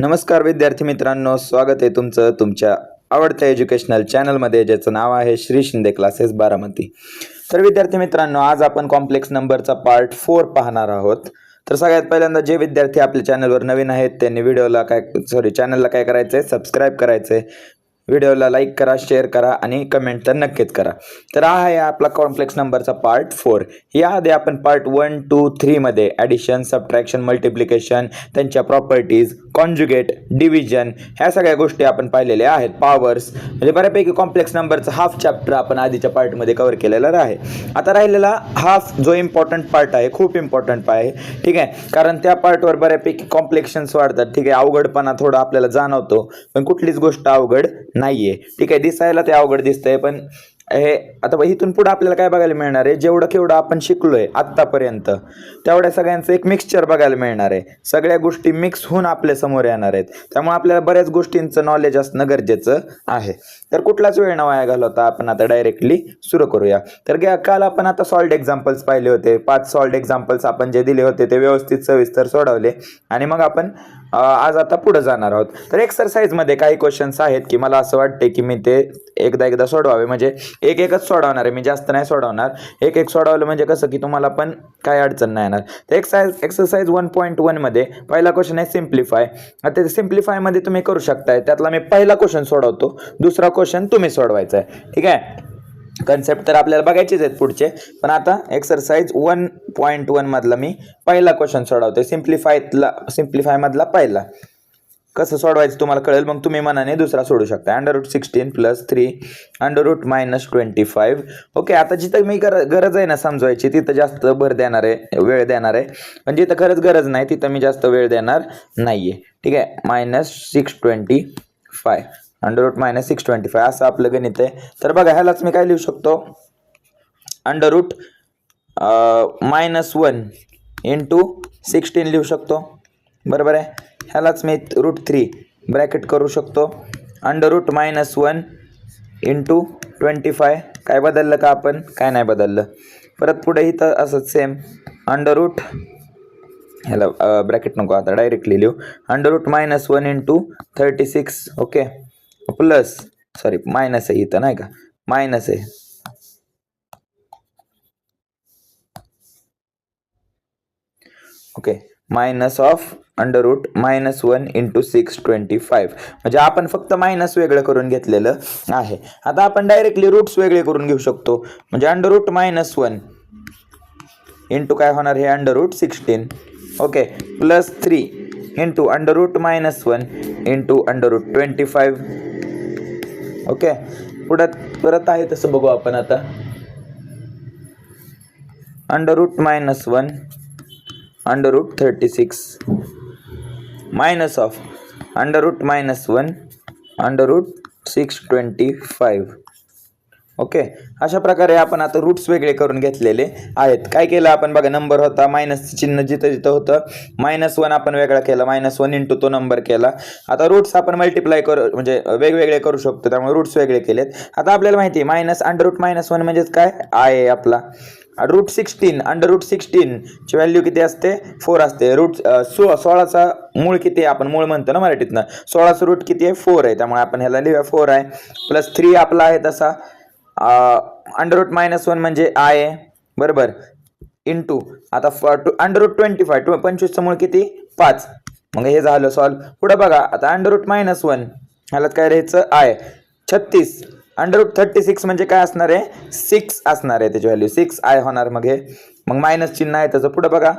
नमस्कार विद्यार्थी मित्रांनो, स्वागत आहे तुमचं तुमच्या आवडत्या एज्युकेशनल चॅनलमध्ये, ज्याचं नाव आहे श्री शिंदे क्लासेस बारामती. तर विद्यार्थी मित्रांनो, आज आपण कॉम्प्लेक्स नंबरचा पार्ट 4 पाहणार आहोत. तर सगळ्यात पहिल्यांदा जे विद्यार्थी आपल्या चॅनलवर नवीन आहेत त्यांनी चॅनलला काय करायचंय, सबस्क्राईब करायचंय, व्हिडिओला लाईक करा, शेअर करा आणि कमेंट तर नक्कीच करा. तर हा आहे आपला कॉम्प्लेक्स नंबरचा पार्ट 4. याआधी आपण पार्ट 1, 2, 3 मध्ये ॲडिशन, सबट्रॅक्शन, मल्टिप्लिकेशन, त्यांच्या प्रॉपर्टीज, कॉन्जुगेट, डिव्हिजन ह्या सगळ्या गोष्टी आपण पाहिलेल्या आहेत. पॉवर्स म्हणजे बऱ्यापैकी कॉम्प्लेक्स नंबरचा हाफ चॅप्टर आपण आधीच्या पार्टमध्ये कव्हर केलेला आहे. आता राहिलेला हाफ जो इम्पॉर्टंट पार्ट आहे, खूप इम्पॉर्टंट आहे, ठीक आहे, कारण त्या पार्टवर बऱ्यापैकी कॉम्प्लेक्शन्स वाढतात, ठीक आहे. अवघडपणा थोडा आपल्याला जाणवतो, पण कुठलीच गोष्ट अवघड नाहीये, ठीक आहे. दिसायला ते अवघड दिसतंय, पण हे आता इथून पुढे आपल्याला काय बघायला मिळणार आहे, जेवढं केवढं आपण शिकलोय आत्तापर्यंत तेवढ्या सगळ्यांचं एक मिक्सचर बघायला मिळणार आहे. सगळ्या गोष्टी मिक्स होऊन आपल्या समोर येणार आहेत, त्यामुळे आपल्याला बऱ्याच गोष्टींचं नॉलेज असणं गरजेचं आहे. तर कुठलाच वेळ न वाया घालवता आपण आता डायरेक्टली सुरू करूया. तर काल आपण आता सॉल्व्ड एक्झाम्पल्स पाहिले होते. 5 सॉल्व्ड एक्झाम्पल्स आपण जे दिले होते ते व्यवस्थित सविस्तर सोडवले आणि मग आपण आज आता पुढे जाणार आहोत. तर एक्सरसाइजमध्ये काही क्वेश्चन्स आहेत की मला असं वाटते की मी ते एकदा सोडवावे, म्हणजे एकच सोडवणार आहे मी, जास्त नाही सोडवणार. एक सोडवलं म्हणजे कसं की तुम्हाला पण काही अडचण नाही येणार. तर एक्सरसाइज 1.1 मध्ये पहिला क्वेश्चन आहे सिम्प्लिफाय. आता सिम्प्लिफायमध्ये तुम्ही करू शकताय, त्यातला मी पहिला क्वेश्चन सोडवतो, दुसरा क्वेश्चन तुम्ही सोडवायचा आहे, ठीक आहे. कन्सेप्ट तर आपल्याला बघायचेच आहेत पुढचे, पण आता एक्सरसाइज 1.1 मधला मी पहिला क्वेश्चन सोडवतोय. सिम्प्लिफाय मधला पहिला कसं सोडवायचं तुम्हाला कळेल, मग तुम्ही मनाने दुसरा सोडू शकता. √16 + 3 √-25. ओके, आता जिथं मी गरज आहे ना समजवायची तिथं जास्त वेळ देणार आहे, पण जिथं खरंच गरज नाही तिथं मी जास्त वेळ देणार नाहीये, ठीक आहे. -625 √-625 असं आपलं गणित आहे. तर बघा, ह्यालाच मी काय लिहू शकतो, √-1 × 16 लिहू शकतो, बरोबर आहे. ह्यालाच मी √3 ब्रॅकेट करू शकतो, √-1 × 25. काय बदललं का आपण? काय नाही बदललं. परत पुढे इथं असंच सेम ह्याला ब्रॅकेट नको, आता डायरेक्टली लिहू, √-1 × 36. ओके, प्लस मायनस आहे इथं, नाही का, मायनस आहे. ओके, -(-1 × 625). म्हणजे आपण फक्त मायनस वेगळं करून घेतलेलं आहे. आता आपण डायरेक्टली रूट्स वेगळे करून घेऊ शकतो, म्हणजे √-1 इंटू काय होणार, हे √16. Okay, +3 into √-1 × √25. ओके, परत आहे तसं बघू आपण आता. √-1 √36 मायनस ऑफ √-1 √625. ओके, अशा प्रकारे आपण आता रूट्स वेगळे करून घेतलेले आहेत. काय केलं आपण बघा, नंबर होता, मायनस चिन्ह जिथं जिथं होतं, -1 आपण वेगळा केला, -1 इंटू तो नंबर केला. आता रूट्स आपण मल्टिप्लाय म्हणजे वेगवेगळे करू शकतो, त्यामुळे रूट्स वेगळे केलेत. आता आपल्याला माहिती आहे √-1 म्हणजेच काय आहे आपला √16 ची व्हॅल्यू किती असते, 4 असते. 16चा मूळ किती आहे, आपण मूळ म्हणतो ना मराठीतनं, 16चं रूट किती आहे, 4 आहे, त्यामुळे आपण ह्याला लिहूया 4 आहे, +3 आपला आहे तसा, √-1 म्हणजे आहे, बरोबर, इंटू आता √25 25चं मूळ किती, 5. मग हे झालं सॉल्व. पुढे बघा, आता √-1 ह्याला काय राहायचं, आहे 36. √36 म्हणजे काय असणार आहे, 6 असणार आहे, त्याची व्हॅल्यू 6i होणार. मग मायनस चिन्ह आहे त्याचं. पुढे बघा,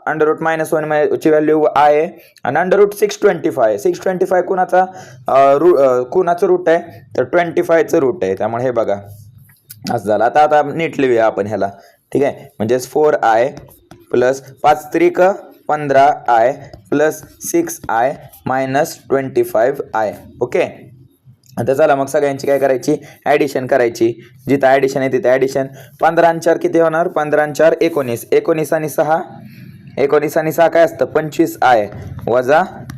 √-1 ची व्हॅल्यू आहे आणि √625 कुणाचं रूट आहे, तर 25चं रूट आहे, त्यामुळे हे बघा असं झालं. आता नीट लिहूया आपण ह्याला, ठीक आहे. म्हणजेच 4i + 5×3 = 15i + 6i - 25i. Okay, आता चला मग सगळ्यांची काय करायची, ॲडिशन करायची. जिथं ॲडिशन आहे तिथं ॲडिशन. 15 आणि 4 किती होणार, 15 आणि 4 19. 19 आणि 6 काय असतं, 25i -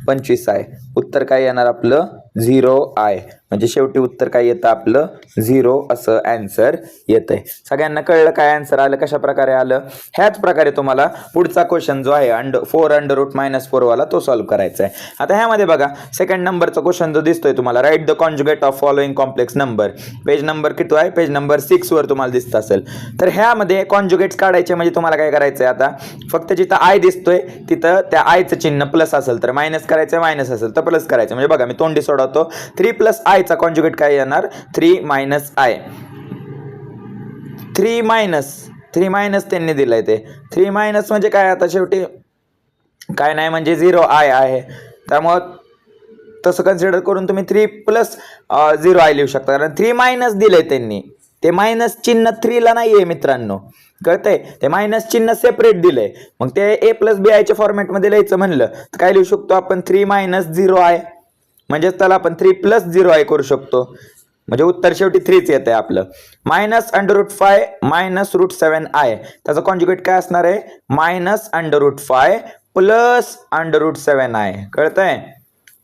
25i. उत्तर काय येणार आपलं, 0i. म्हणजे शेवटी उत्तर काय येतं आपलं 0 असं आन्सर येतंय. सगळ्यांना कळलं काय आन्सर आलं, कशा प्रकारे आलं. ह्याच प्रकारे तुम्हाला पुढचा क्वेश्चन जो आहे 4 अंडर रूट -4 वाला तो सॉल्व्ह करायचा आहे. आता ह्यामध्ये बघा सेकंड नंबरचा क्वेश्चन जो दिसतोय तुम्हाला, write the conjugate of following complex number. Page number किती आहे, पेज नंबर 6 वर तुम्हाला दिसत असेल. तर ह्यामध्ये कॉन्जुगेट्स काढायचे म्हणजे तुम्हाला काय करायचंय, आता फक्त जिथं आय दिसतोय तिथं त्या आयचं चिन्ह प्लस असेल तर मायनस करायचं, मायनस असेल तर प्लस करायचं. म्हणजे बघा मी तोंडी सोडवतो. 3 + i चा कॉन्जुगेट काय येणार, 3 - i. 3 मायनस त्यांनी दिलंय ते 3 मायनस म्हणजे काय, आता शेवटी काय नाही म्हणजे 0 i आहे. त्यामुळं तसं कन्सिडर करून तुम्ही 3 + 0 i लिहू शकता, कारण 3 मायनस दिलंय त्यांनी. ते मायनस चिन्ह 3 ला नाहीये मित्रांनो, कळतंय. ते मायनस चिन्ह सेपरेट दिलंय. मग ते a + bi च्या फॉर्मॅटमध्ये लिहायचं म्हणलं तर काय लिहू शकतो आपण, 3 - 0 i. म्हणजे त्याला आपण 3 + 0 i करू शकतो. म्हणजे उत्तर शेवटी 3च येत आहे आपलं. -√5 - √7i त्याचा कॉन्जुगेट काय असणार आहे, -√5 + √7i. कळतंय.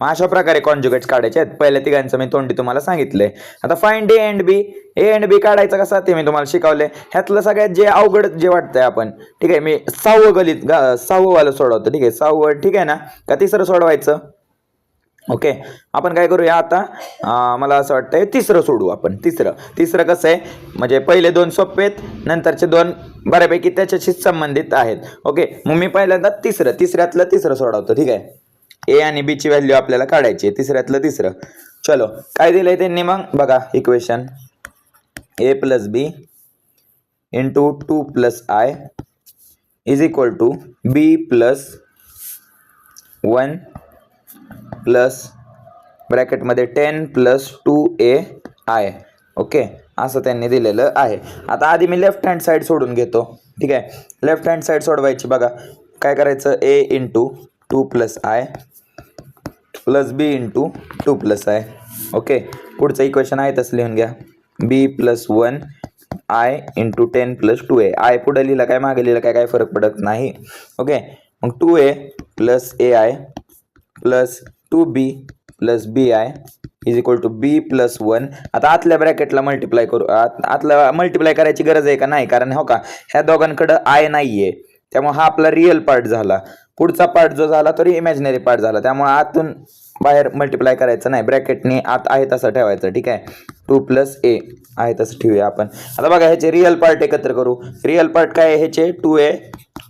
अशा प्रकारे कॉन्जुगेट्स काढायचे आहेत. पहिल्या तिघांचं मी तोंडी तुम्हाला सांगितलंय. आता फाइंड ए अँड बी काढायचा कसा ते मी तुम्हाला शिकवले. ह्यातलं सगळ्यात जे अवघड जे वाटतंय आपण, ठीक आहे, मी 6वं वालं सोडवतो. ठीक आहे, 6वं ठीक आहे ना, का तिसरं सोडवायचं. ओके, आपण काय करूया आता, मला असं वाटतंय तिसरं सोडू आपण. तिसरं कसं आहे, म्हणजे पहिले 2 सोपे आहेत, नंतरचे 2 बऱ्यापैकी त्याच्याशी संबंधित आहेत. ओके, मग मी पहिल्यांदा तिसऱ्यातलं तिसरं सोडवतो. ठीक आहे, ए आणि बी ची व्हॅल्यू आपल्याला काढायची आहे. तिसऱ्यातलं तिसरं. चलो, काय दिलंय त्यांनी मग बघा equation, a + b × 2 + i = b + 1 + ब्रॅकेटमध्ये 10 + 2ai. Okay, असं त्यांनी दिलेलं आहे. आता आधी मी लेफ्ट हँड साईड सोडून घेतो. ठीक आहे, लेफ्ट हँड साईड सोडवायची. बघा काय करायचं, a × 2 + i + b × 2 + i. Okay, पुढचं इक्वेशन आहे तसं लिहून घ्या, b + 1 i × 10 + 2a. i पुढे लिहिलं काय मागे लिहिलं काय फरक पडत नाही. ओके, मग 2a + ai + 2b + bi = b + 1. आता आतल्या ब्रॅकेटला मल्टिप्लाय करू. आतला मल्टिप्लाय करायची गरज आहे का, नाही, कारण हो का ह्या दोघांकडे आय नाहीये. त्यामुळे हा आपला रिअल पार्ट झाला. पुढचा पार्ट जो झाला तो इमॅजिनरी पार्ट झाला. त्यामुळे आतून बाहेर मल्टिप्लाय करायचं नाही, ब्रॅकेटने आत आहे तसं ठेवायचं. ठीक आहे, 2 + a आहे तसं ठेवूया आपण. आता बघा ह्याचे रिअल पार्ट एकत्र करू. रिअल पार्ट काय आहे ह्याचे, 2a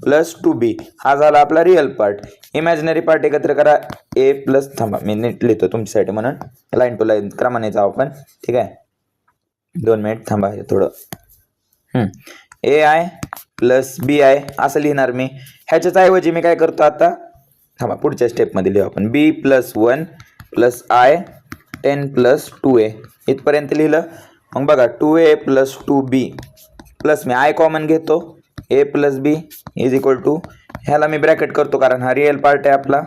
+ 2b हा झाला आपला रिअल पार्ट. इमॅजिनरी पार्ट एकत्र करा, a + थांबा मी नीट लिहितो तुमच्यासाठी म्हणून, लाईन टू लाईन क्रमाने जाऊ आपण. ठीक आहे, 2 मिनिट थांबा हे थोडं. ai + bi असं लिहिणार मी. ह्याच्याच ऐवजी मी काय करतो आता, थांबा पुढच्या स्टेपमध्ये लिहू आपण, b + 1 + i 10 + 2a इथपर्यंत लिहिलं. मग बघा 2a + 2b plus me i common घेतो, a + b = ह्याला मी ब्रॅकेट करतो कारण हा रिअल पार्ट आहे आपला.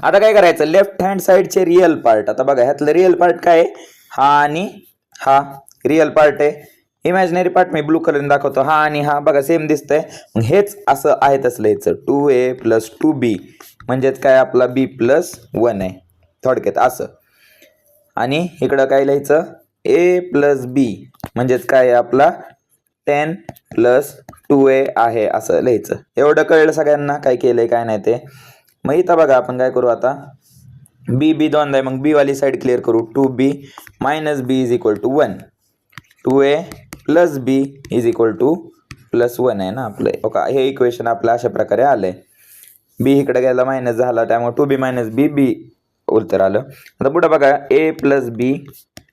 आता काय करायचं, लेफ्ट हँड साईडचे रिअल पार्ट. आता बघा ह्यातलं रिअल पार्ट काय आहे, हा आणि हा रिअल पार्ट आहे. इमॅजिनरी पार्ट मी ब्लू कलरने दाखवतो, हा आणि हा बघा सेम दिसतंय. मग हेच असं आहे तसं लिहायचं, 2a + 2b म्हणजेच काय आपला b + 1 आहे थोडक्यात असं. आणि इकडं काय लिहायचं, a + b म्हणजेच काय आपला 10 + 2a आहे असं लिहायचं. एवढं कळलं सगळ्यांना काय केलंय काय नाही ते. मग इथं बघा आपण काय करू आता, b दोनदा आहे, मग b वाली साईड क्लिअर करू. 2b - b = 1, 2a + b = +1 आहे ना आपलं. ओके, हे इक्वेशन आपलं अशा प्रकारे आलंय. b इकडे गेला मायनस झाला, त्यामुळे 2b - b उत्तर आलं. आता पुढे बघा, a + b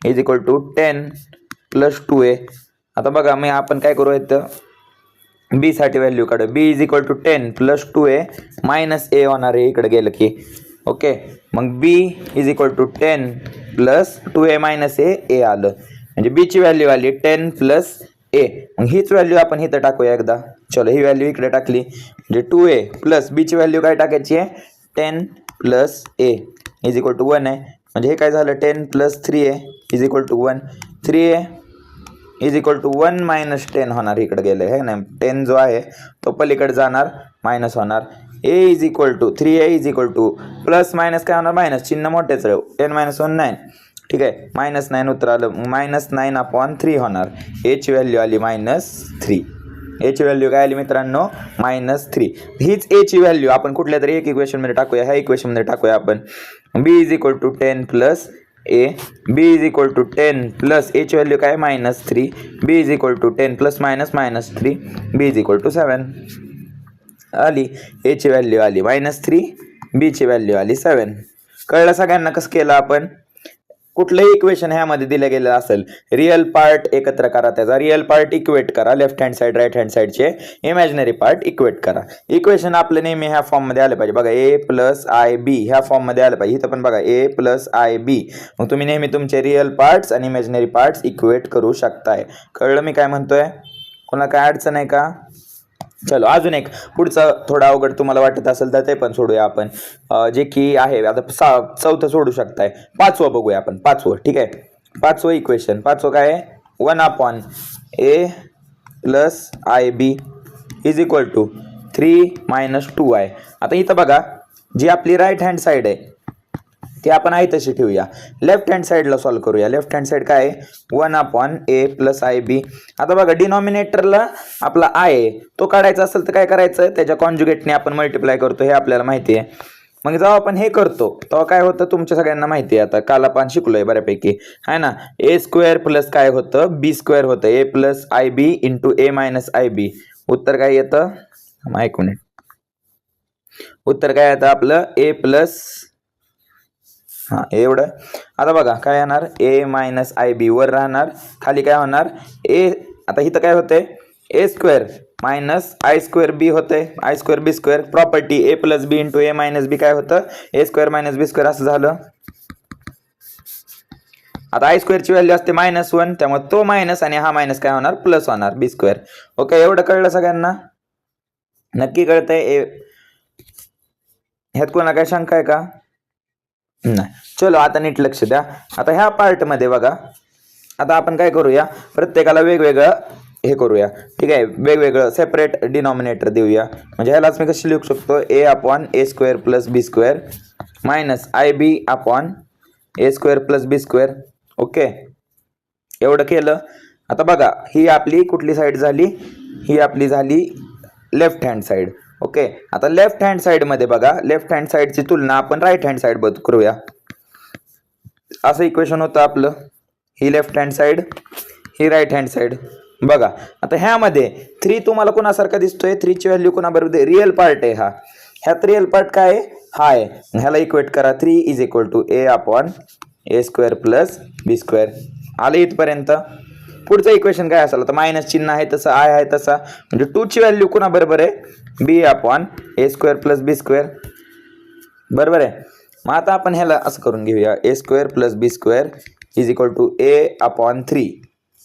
= 10 + 2a. आता बघा मी आपण काय करू इथं, b साठी व्हॅल्यू काढू. b = 10 + 2a - a होणार आहे इकडे गेलं की. ओके, मग b = 10 + 2a - a आलं. म्हणजे b ची व्हॅल्यू आली 10 + a. मग हीच व्हॅल्यू आपण इथं टाकूया एकदा. चलो, ही व्हॅल्यू इकडे टाकली म्हणजे 2a + b ची व्हॅल्यू काय टाकायची आहे, 10 + a = 1 आहे. म्हणजे हे काय झालं, 10 + 3a = 1. 3a = 1 - 10 होणार इकडे गेलं आहे ना. 10 जो आहे तो पलीकडे जाणार, मायनस होणार. A is equal to 3a is equal to plus minus काय होणार मायनस चिन्ह मोठेच राहू 10-1 9 ठीक आहे -9 उत्तर आलं -9/3 होणार एची व्हॅल्यू आली -3 एची व्हॅल्यू काय आली मित्रांनो -3 हीच एची व्हॅल्यू आपण कुठल्या तरी एक इक्वेशनमध्ये टाकूया ह्या इक्वेशनमध्ये टाकूया आपण b is equal to 10 plus a b is equal to 10 plus एची व्हॅल्यू काय -3 b is equal to 10 plus -3 b is equal to 7 आली एची व्हॅल्यू आली -3 b ची व्हॅल्यू आली 7 कळलं सगळ्यांना कसं केलं आपण कुठलंही इक्वेशन ह्यामध्ये दिलं गेलं असेल रिअल पार्ट एकत्र करा त्याचा रिअल पार्ट इक्वेट करा left hand side right hand साइडचे इमॅजिनरी पार्ट इक्वेट करा इक्वेशन आपलं नेहमी ह्या फॉर्ममध्ये आलं पाहिजे बघा a प्लस आय बी ह्या फॉर्ममध्ये आलं पाहिजे इथं पण बघा a प्लस आय बी मग तुम्ही नेहमी तुमचे रिअल पार्ट्स आणि इमॅजिनरी पार्ट्स इक्वेट करू शकताय कळलं मी काय म्हणतोय कोणाला काय अडचण आहे का चलो अजून एक पुढचं थोडं अवघड तुम्हाला वाटत असेल तर ते पण सोडूया आपण जे की आहे आता चौथं सोडू शकताय पाचवं बघूया आपण पाचवं ठीक आहे पाचवं इक्वेशन पाचवं काय आहे 1/a plus I B is equal to 3 - 2i आता इथं बघा जी आपली राईट हँड साईड आहे ती आपण आहे तशी ठेवूया लेफ्ट हँड साईडला सॉल्व्ह करूया लेफ्ट हँड साईड काय आहे 1/a प्लस आय बी आता बघा डिनॉमिनेटरला आपला आहे तो काढायचा असेल तर काय करायचं त्याच्या कॉन्जुगेटने आपण मल्टिप्लाय करतो हे आपल्याला माहिती आहे मग जेव्हा आपण हे करतो तेव्हा काय होतं तुमच्या सगळ्यांना माहिती आहे आता काल आपण शिकलोय बऱ्यापैकी आहे ना a² प्लस काय होतं b² होतं a plus I B into a minus I B उत्तर काय येतं एक मिनिट उत्तर काय येतं आपलं a प्लस हां एवढं आता बघा काय येणार a मायनस आय बी वर राहणार खाली काय होणार a आता इथं काय होतंय a² मायनस i² b होतंय i² b² property a plus B into a minus B काय होतं a² मायनस b² असं झालं आता i² ची व्हॅल्यू असते -1 त्यामुळे तो मायनस आणि हा मायनस काय होणार प्लस होणार b² ओके एवढं कळलं सगळ्यांना नक्की कळतंय ह्यात कोणा काय शंका आहे का नाही चलो आता नीट लक्ष द्या आता ह्या पार्ट मध्ये बघा आता आपण काय करूया प्रत्येकाला वेगवेगळं हे करूया ठीक आहे वेगवेगळं सेपरेट डिनॉमिनेटर देऊया म्हणजे ह्यालाच मी कशी लिहू शकतो a/a² plus b² minus ib/a² plus b² okay एवढं केलं आता बघा ही आपली कुठली साईड झाली ही आपली झाली लेफ्ट हँड साईड ओके आता लेफ्ट हँड साइड मध्ये बघा लेफ्ट हँड साइडची तुलना आपण राईट हँड साइड बद्दल करूया असं इक्वेशन होतं आपलं ही लेफ्ट हँड साइड ही राईट हँड साइड बघा आता ह्यामध्ये 3 तुम्हाला कोणासारखा दिसतोय 3 ची व्हॅल्यू कोणाबरोबर रिअल पार्ट आहे हा ह्यात रिअल पार्ट काय आहे हा आहे ह्याला इक्वेट करा 3 is equal to a/a² plus b² आलं इथपर्यंत पुढचं इक्वेशन काय असेल आता मायनस चिन्ह आहे तसं आय आहे तसा म्हणजे 2 ची व्हॅल्यू कोणा बरोबर आहे b/a² प्लस b² बरोबर आहे मग आता आपण ह्याला असं करून घेऊया a² plus b² is equal to a/3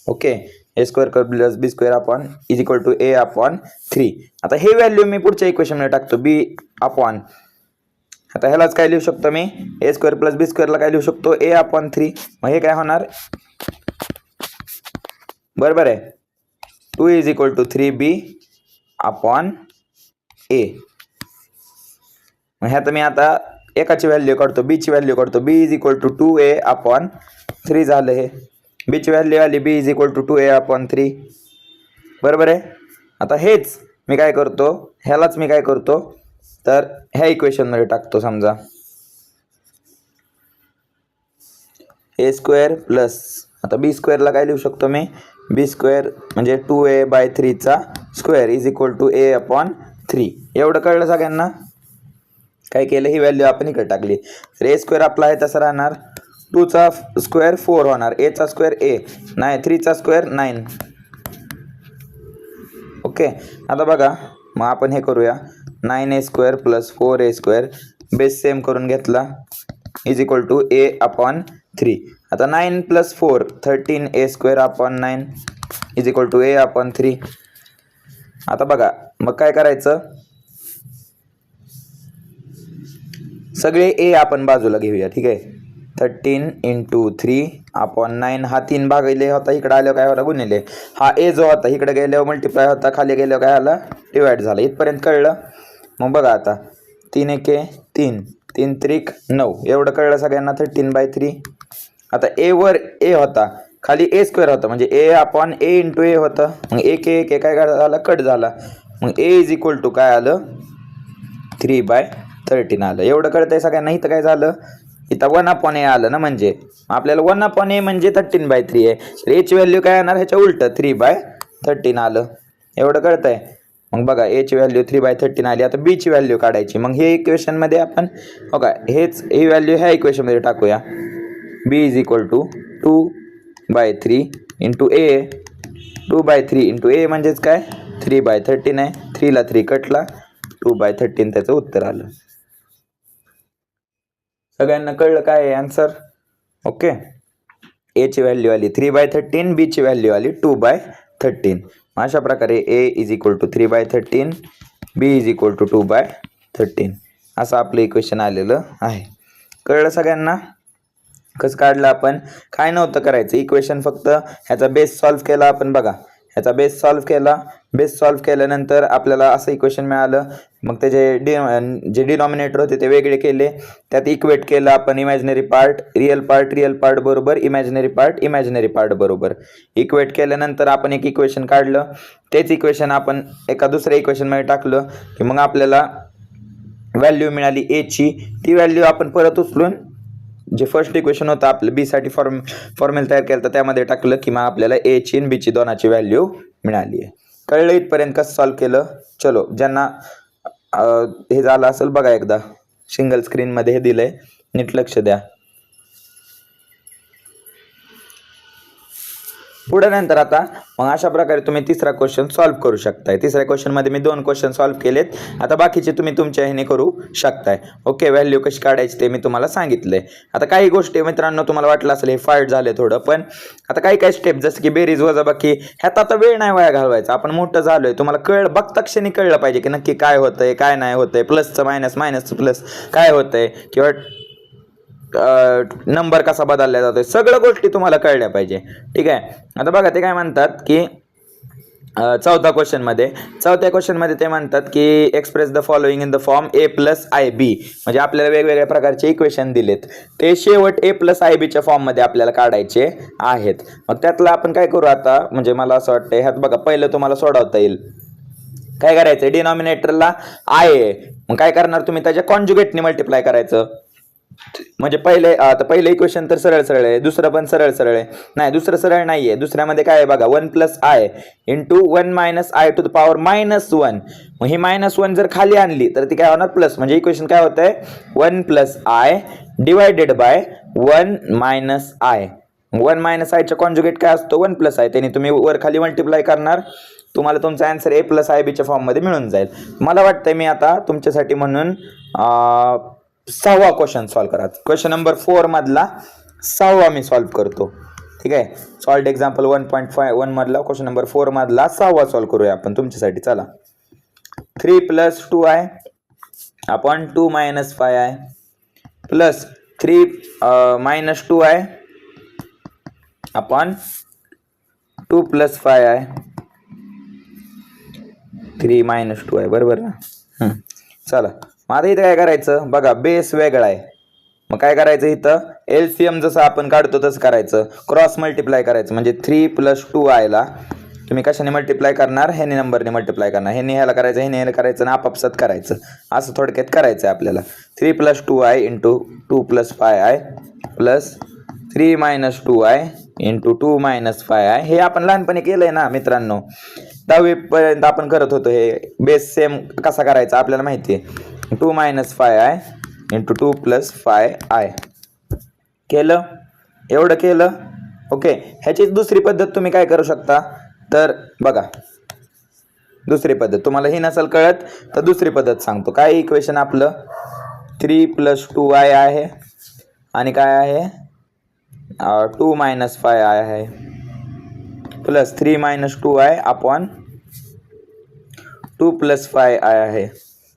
okay a² plus b² is equal to a/3 आता हे व्हॅल्यू मी पुढच्या इक्वेशन मध्ये टाकतो b आता ह्यालाच काय लिहू शकतो मी a² प्लस b² ला काय लिहू शकतो a/3 मग हे काय होणार बरोबर आहे 2 इज इक्वल टू 3b/a मग ह्यात मी आता एकाची व्हॅल्यू काढतो b ची व्हॅल्यू काढतो b is equal to 2a/3 झालं हे b ची व्हॅल्यू आली b is equal to 2a/3 बरोबर आहे आता हेच मी काय करतो ह्यालाच मी काय करतो तर ह्या इक्वेशन मध्ये टाकतो समजा a² प्लस आता b² ला काय लिहू शकतो मी b² म्हणजे 2a/3 चा square is equal to a/3 एवढं कळलं सगळ्यांना काय केलं ही व्हॅल्यू आपण इकडे टाकली तर a² आपला आहे तसं राहणार 2 चा स्क्वेअर 4 होणार a चा स्क्वेअर a नाही 3 चा स्क्वेअर 9 ओके आता बघा मग आपण हे करूया 9a² plus 4a² base same करून घेतला इज इक्वल टू a/3 आता 9 plus 4 13a²/9 is equal to a/3 आता बघा मग काय करायचं सगळे a आपण बाजूला घेऊया ठीक आहे 13 × 3/9 हा 3 भागिले होता इकडे आल्यावर काय होता गुणिले हा a जो होता इकडे गेल्यावर मल्टिप्लाय होता खाली गेल्यावर काय आला डिवाइड झाला इथपर्यंत कळलं मग बघा आता 3 एके 3, 3 त्रिक 9, एवढं कळलं सगळ्यांना. 13/3. आता ए वर ए होता, खाली ए स्क्वेअर होता, म्हणजे ए अपॉन ए इंटू ए होतं. मग एक एक काय झाला, कट झाला. मग ए इज इक्वल टू काय आलं, 3/13 आलं. एवढं कळतंय सगळ्यांना. इथं काय झालं, इथं 1 अपॉन ए आलं ना, म्हणजे आपल्याला 1 अपॉन ए म्हणजे 13/3 आहे. तर एची व्हॅल्यू काय येणार, ह्याच्या उलटं 3/13 आलं. एवढं कळतंय. मग बघा एची व्हॅल्यू 3/13 आली. आता बीची व्हॅल्यू काढायची. मग हे इक्वेशनमध्ये आपण हो काय ही व्हॅल्यू ह्या इक्वेशनमध्ये टाकूया. B is equal to 2/3 into A. 2/3 into A म्हणजेच काय 3/13 आहे. 3 ला 3 कटला, 2/13 त्याचं उत्तर आलं. सगळ्यांना कळलं काय आहे आन्सर. ओके. एची व्हॅल्यू आली 3/13, बीची व्हॅल्यू आली 2/13. अशा प्रकारे A is equal to 3/13, B is equal to 2/13 असं आपलं इक्वेशन आलेलं आहे. कळलं सगळ्यांना. कसं काढलं आपण, काय नव्हतं करायचं. इक्वेशन फक्त ह्याचा बेस सॉल्व्ह केला आपण. बघा ह्याचा बेस सॉल्व्ह केला. बेस सॉल्व्ह केल्यानंतर आपल्याला असं इक्वेशन मिळालं. मग त्याचे जे डिनॉमिनेटर होते ते वेगळे केले, त्यात इक्वेट केलं आपण. इमॅजिनरी पार्ट रिअल पार्ट बरोबर, इमॅजिनरी पार्ट बरोबर. इक्वेट केल्यानंतर आपण एक इक्वेशन काढलं. तेच इक्वेशन आपण एका दुसऱ्या इक्वेशनमध्ये टाकलं की मग आपल्याला व्हॅल्यू मिळाली एची. ती व्हॅल्यू आपण परत उचलून जे फर्स्ट इक्वेशन होतं आपलं बी साठी फॉर्म्युला तयार केलं, तर त्यामध्ये टाकलं की मग आपल्याला एची आणि बीची दोनाची व्हॅल्यू मिळाली आहे. कळलं इथपर्यंत कसं सॉल्व्ह केलं. चलो, ज्यांना हे झालं असेल बघा एकदा सिंगल स्क्रीनमध्ये हे दिलंय, नीट लक्ष द्या. पुढे नंतर आता मग अशा प्रकारे तुम्ही तिसरा क्वेश्चन सॉल्व्ह करू शकताय. तिसऱ्या क्वेश्चनमध्ये मी 2 क्वेश्चन सॉल्व्ह केलेत. आता बाकीचे तुम्ही तुमच्या ह्याने करू शकताय. ओके. व्हॅल्यू कशी काढायची ते मी तुम्हाला सांगितलंय. आता काही गोष्टी मित्रांनो तुम्हाला वाटलं असेल हे फाईट झाले थोडं, पण आता काही स्टेप जसं की बेरीज वजाबाकी, ह्यात आता वेळ नाही वाया घालवायचा. आपण मोठं झालोय, तुम्हाला बघता क्षणी कळलं पाहिजे की नक्की काय होतंय काय नाही होतंय, प्लसचं मायनस, मायनसचं प्लस काय होतंय, किंवा नंबर कसा बदलला जातोय, सगळ्या गोष्टी तुम्हाला कळल्या पाहिजे. ठीक आहे. आता बघा ते काय म्हणतात की चौथ्या क्वेश्चनमध्ये ते म्हणतात की express the following in the form a + ib. म्हणजे आपल्याला वेगवेगळ्या प्रकारचे इक्वेशन दिलेत, ते शेवट a + ib च्या फॉर्ममध्ये आपल्याला काढायचे आहेत. मग त्यातलं आपण काय करू आता, म्हणजे मला असं वाटतं ह्यात बघा पहिलं तुम्हाला सोडवता येईल. काय करायचं, डिनॉमिनेटरला आय आहे, मग काय करणार तुम्ही त्याच्या कॉन्जुगेटने मल्टिप्लाय करायचं. म्हणजे पहिलं इक्वेशन तर सरळ आहे, दुसरं पण सरळ आहे. नाही, दुसरं सरळ नाहीये. दुसऱ्यामध्ये काय आहे बघा, 1 + i into 1 - i to the power -1. मग ही -1 जर खाली आणली तर ती काय होणार, प्लस. म्हणजे इक्वेशन काय होतंय, 1 + i divided by 1 - i. 1 - i चा कॉन्जुगेट काय असतो, 1 + i. त्याने तुम्ही वर खाली मल्टिप्लाय करणार, तुम्हाला तुमचा आन्सर a + ib च्या फॉर्ममध्ये मिळून जाईल. मला वाटतंय मी आता तुमच्यासाठी म्हणून 6वा क्वेश्चन सॉल्व्ह करा. क्वेश्चन नंबर 4 मधला 6वा मी सॉल्व्ह करतो. ठीक आहे. सॉल्व्ड एक्झाम्पल 1.1 मधला क्वेश्चन नंबर 4 मधला 6वा सॉल्व्ह करूया आपण तुमच्यासाठी. चला. 3 + 2i upon 2 - 5i plus 3 - 2i upon 2 + 5i. 3 - 2i बरोबर ना. चला. मग आता इथं काय करायचं बघा, बेस वेगळा आहे. मग काय करायचं, इथं एलसीएम जसं आपण काढतो तसं करायचं, क्रॉस मल्टिप्लाय करायचं. म्हणजे 3 + 2i ला तुम्ही कशाने मल्टिप्लाय करणार, ह्याने नंबरने मल्टिप्लाय करणार. ह्याने ह्याला करायचं, ह्याने ह्याला करायचं आणि आपापसात करायचं. असं थोडक्यात करायचं आहे आपल्याला. 3 + 2i into 2 + 5i plus 3 - 2i into 2 - 5i. हे आपण लहानपणी केलंय ना मित्रांनो, 10वी पर्यंत आपण करत होतो. हे बेस सेम कसा करायचा आपल्याला माहिती आहे. 2 - 5i इंटू 2 + 5i केलं. एवढं केलं. ओके. ह्याचीच दुसरी पद्धत तुम्ही काय करू शकता, तर बघा दुसरी पद्धत, तुम्हाला ही नसेल कळत तर दुसरी पद्धत सांगतो. काय इक्वेशन आपलं, 3 + 2i आहे आणि काय आहे 2 - 5i आहे प्लस 3 - 2i अपॉन 2 + 5i आहे.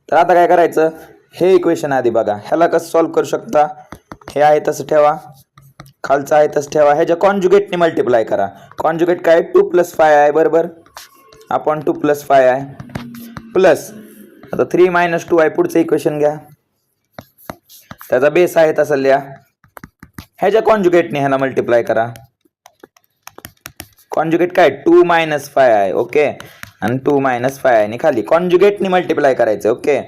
तर आता काय करायचं, हे इक्वेशन आधी बघा, ह्याला कसं सॉल्व्ह करू शकता, हे आहे तसं ठेवा, खालचं आहे तसं ठेवा, ह्याच्या कॉन्जुगेटने मल्टिप्लाय करा. कॉन्जुगेट काय, 2 + 5i बरोबर अपॉन 2 + 5i प्लस आता 3 - 2i पुढचं इक्वेशन घ्या, त्याचा बेस आहे तसं लिहा, ह्याच्या कॉन्जुगेटने ह्याला मल्टिप्लाय करा. कॉन्जुगेट काय 2 - 5i. ओके, आणि 2 - 5i ने खाली कॉन्जुगेटने मल्टिप्लाय करायचं. ओके,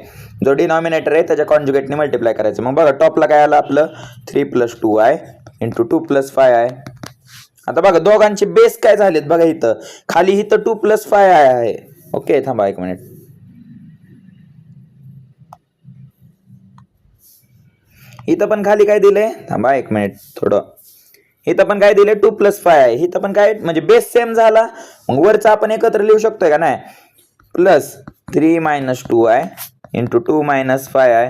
जो डिनॉमिनेटर आहे त्याच्या कॉन्जुगेटने मल्टिप्लाय करायचं. मग बघा टॉपला काय आलं आपलं 3 + 2i × 2 + 5i. आता बघा दोघांचे बेस काय झालेत बघा, इथं खाली इथं 2 + 5i आहे. ओके, थांबा 1 मिनिट. इथं पण खाली काय दिलंय, थांबा 1 मिनिट थोडं, इथं पण काय दिले 2 + 5 आहे. इथं पण काय म्हणजे बेस सेम झाला, मग वरचं आपण एकत्र लिहू शकतोय का नाही, plus 3 - 2i × 2 - 5i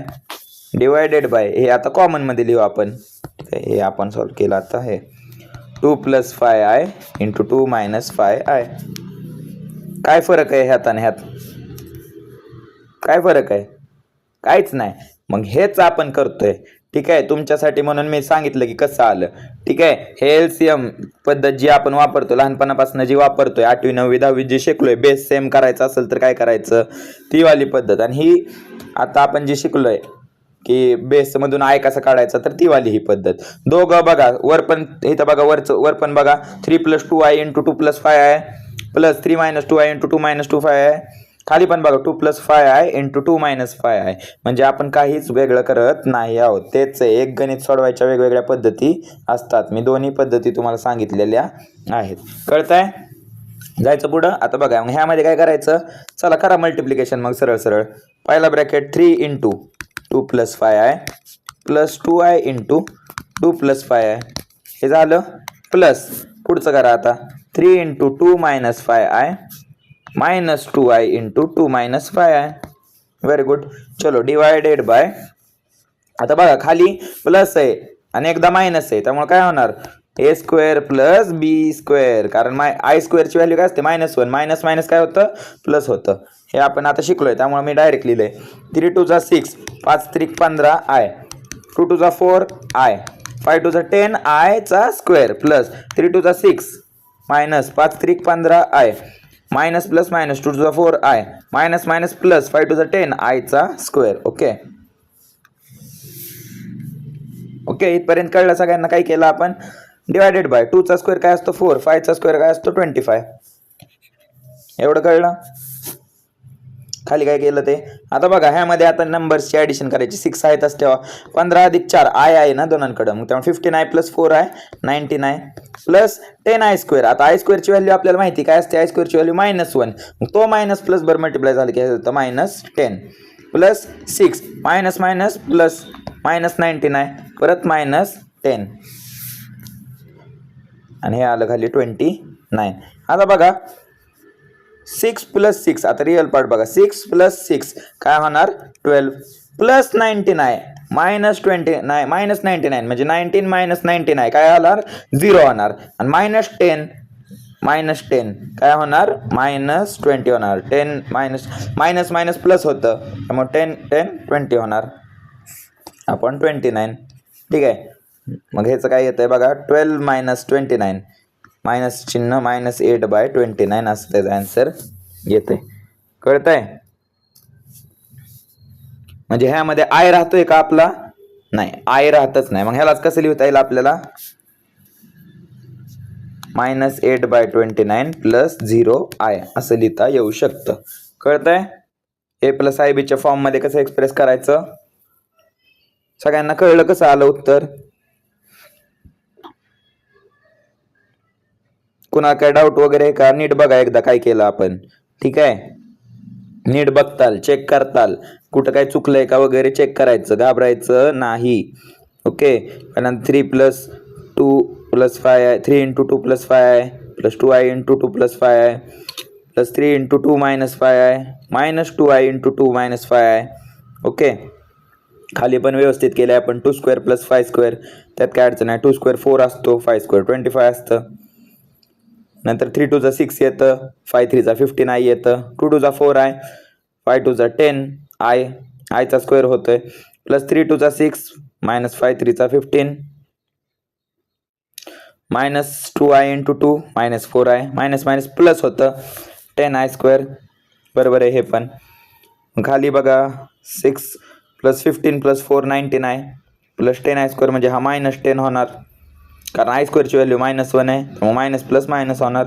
divided by, हे आता कॉमन मध्ये लिहू आपण. ठीक आहे, हे आपण सॉल्व्ह केलं आता. हे 2 + 5i × 2 - 5i. काय फरक आहे ह्यात आणि ह्यात, काय फरक आहे, काहीच नाही. मग हेच आपण करतोय. ठीक आहे, तुमच्यासाठी म्हणून मी सांगितलं की कसं आलं. ठीक आहे, हे एलसीएम पद्धत जी आपण वापरतो लहानपणापासून, जी वापरतोय 8वी 9वी 10वी जे शिकलोय, बेस सेम करायचं असेल तर काय करायचं, ती वाली पद्धत. आणि ही आता आपण जी शिकलोय की बेस मधून आय कसं काढायचा, तर ती वाली ही पद्धत. दोघं बघा, वर पण इथं बघा, वर पण बघा 3 + 2i × 2 + 5i plus 3 - 2i × 2 - 5i. खाली पण बघा 2 + 5i × 2 - 5i. म्हणजे आपण काहीच वेगळं करत नाही आहोत, तेच एक गणित सोडवायच्या वेगवेगळ्या पद्धती असतात. मी दोन्ही पद्धती तुम्हाला सांगितलेल्या आहेत. कळतंय, जायचं पुढं. आता बघा मग ह्यामध्ये काय करायचं, चला करा मल्टिप्लिकेशन. मग सरळ सरळ पहिला bracket 3 × 2 + 5i plus 2i × 2 + 5i. हे झालं, प्लस पुढचं करा आता 3 × 2 - 5i minus 2i × 2 - 5i. Very good. चलो डिवायडेड बाय, आता बघा खाली प्लस आहे आणि एकदा मायनस आहे, त्यामुळे काय होणार a² + b², कारण i² ची व्हॅल्यू काय असते -1, मायनस मायनस काय होतं प्लस होतं. हे आपण आता शिकलोय, त्यामुळे मी डायरेक्ट लिहिलंय 3 × 2 = 6, 5 × 3 = 15i, 2 × 2 = 4i, 5 × 2 = 10i² plus 3 × 2 = 6 minus 5 × 3 = 15i minus plus minus 2 × 2 = 4i minus minus plus 5 × 2 = 10i². Okay okay, इथपर्यंत कळलं सगळ्यांना. काय केलं आपण, डिवायडेड बाय 2चा स्क्वेअर काय असतो 4, 5चा स्क्वेअर काय असतो 25. एवढं कळलं. खाली काय केलं ते, आता बघा ह्यामध्ये आता नंबर्सची ऍडिशन करायची. 6 आहेतच तेव्हा 15 + 4 i आहे ना दोनांकडे, मग तेव्हा 15i + 4i 19i plus 10i². आता i² ची व्हॅल्यू आपल्याला माहिती काय असते, i² ची व्हॅल्यू -1, मग तो मायनस प्लस बर मल्टिप्लाय झालं की होतं -10 plus 6 minus minus plus -19i परत -10 आणि हे आलं खाली 29. आता बघा 6 + 6, आता रिअल पार्ट बघा, 6 + 6 काय होणार 12 प्लस 99 -29 -99 म्हणजे 19 - 99 काय होणार 0 होणार. आणि -10 काय होणार -20 होणार. 10 मायनस मायनस प्लस होतं, त्यामुळे 10 20 होणार आपण 29. ठीक आहे, मग ह्याचं काय येतंय बघा 12 - 29 मायनस चिन्ह -8/29 असं त्याचा आन्सर येते. कळतंय, म्हणजे ह्यामध्ये आय राहतोय का आपला, नाही आय राहतच नाही. मग ह्यालाच कसं लिहिता येईल आपल्याला -8/29 प्लस 0i असं लिहिता येऊ शकतं. कळतंय, a + ib च्या फॉर्म मध्ये कसं एक्सप्रेस करायचं. सगळ्यांना कळलं कसं आलं उत्तर. कुणा काय डाऊट वगैरे का, नीट बघा एकदा काय केलं आपण. ठीक आहे, नीट बघताल, चेक करताल, कुठं काय चुकलंय का वगैरे चेक करायचं, घाबरायचं नाही. ओके, कारण 3 + 2 + 5i 3 × 2 + 5i plus 2i × 2 + 5i plus 3 × 2 - 5i minus 2i × 2 - 5i. Okay, खाली पण व्यवस्थित केलंय आपण 2² + 5², त्यात काय अडचण नाही. 2² 4 असतो, 5² 25 असतं. नंतर 3 × 2 = 6 येतं, 5 × 3 = 15i येतं, 2 × 2 = 4i, 5 × 2 = 10i, आयचा स्क्वेअर होतोय, plus 3 × 2 = 6 minus 5 × 3 = 15 minus 2i × 2 -4i minus minus plus होतं 10i². बरोबर आहे हे पण. खाली बघा 6 + 15 + 4 99 + 10 i² म्हणजे हा -10 होणार, कारण i² व्हॅल्यू -1 आहे, मग मायनस प्लस मायनस होणार.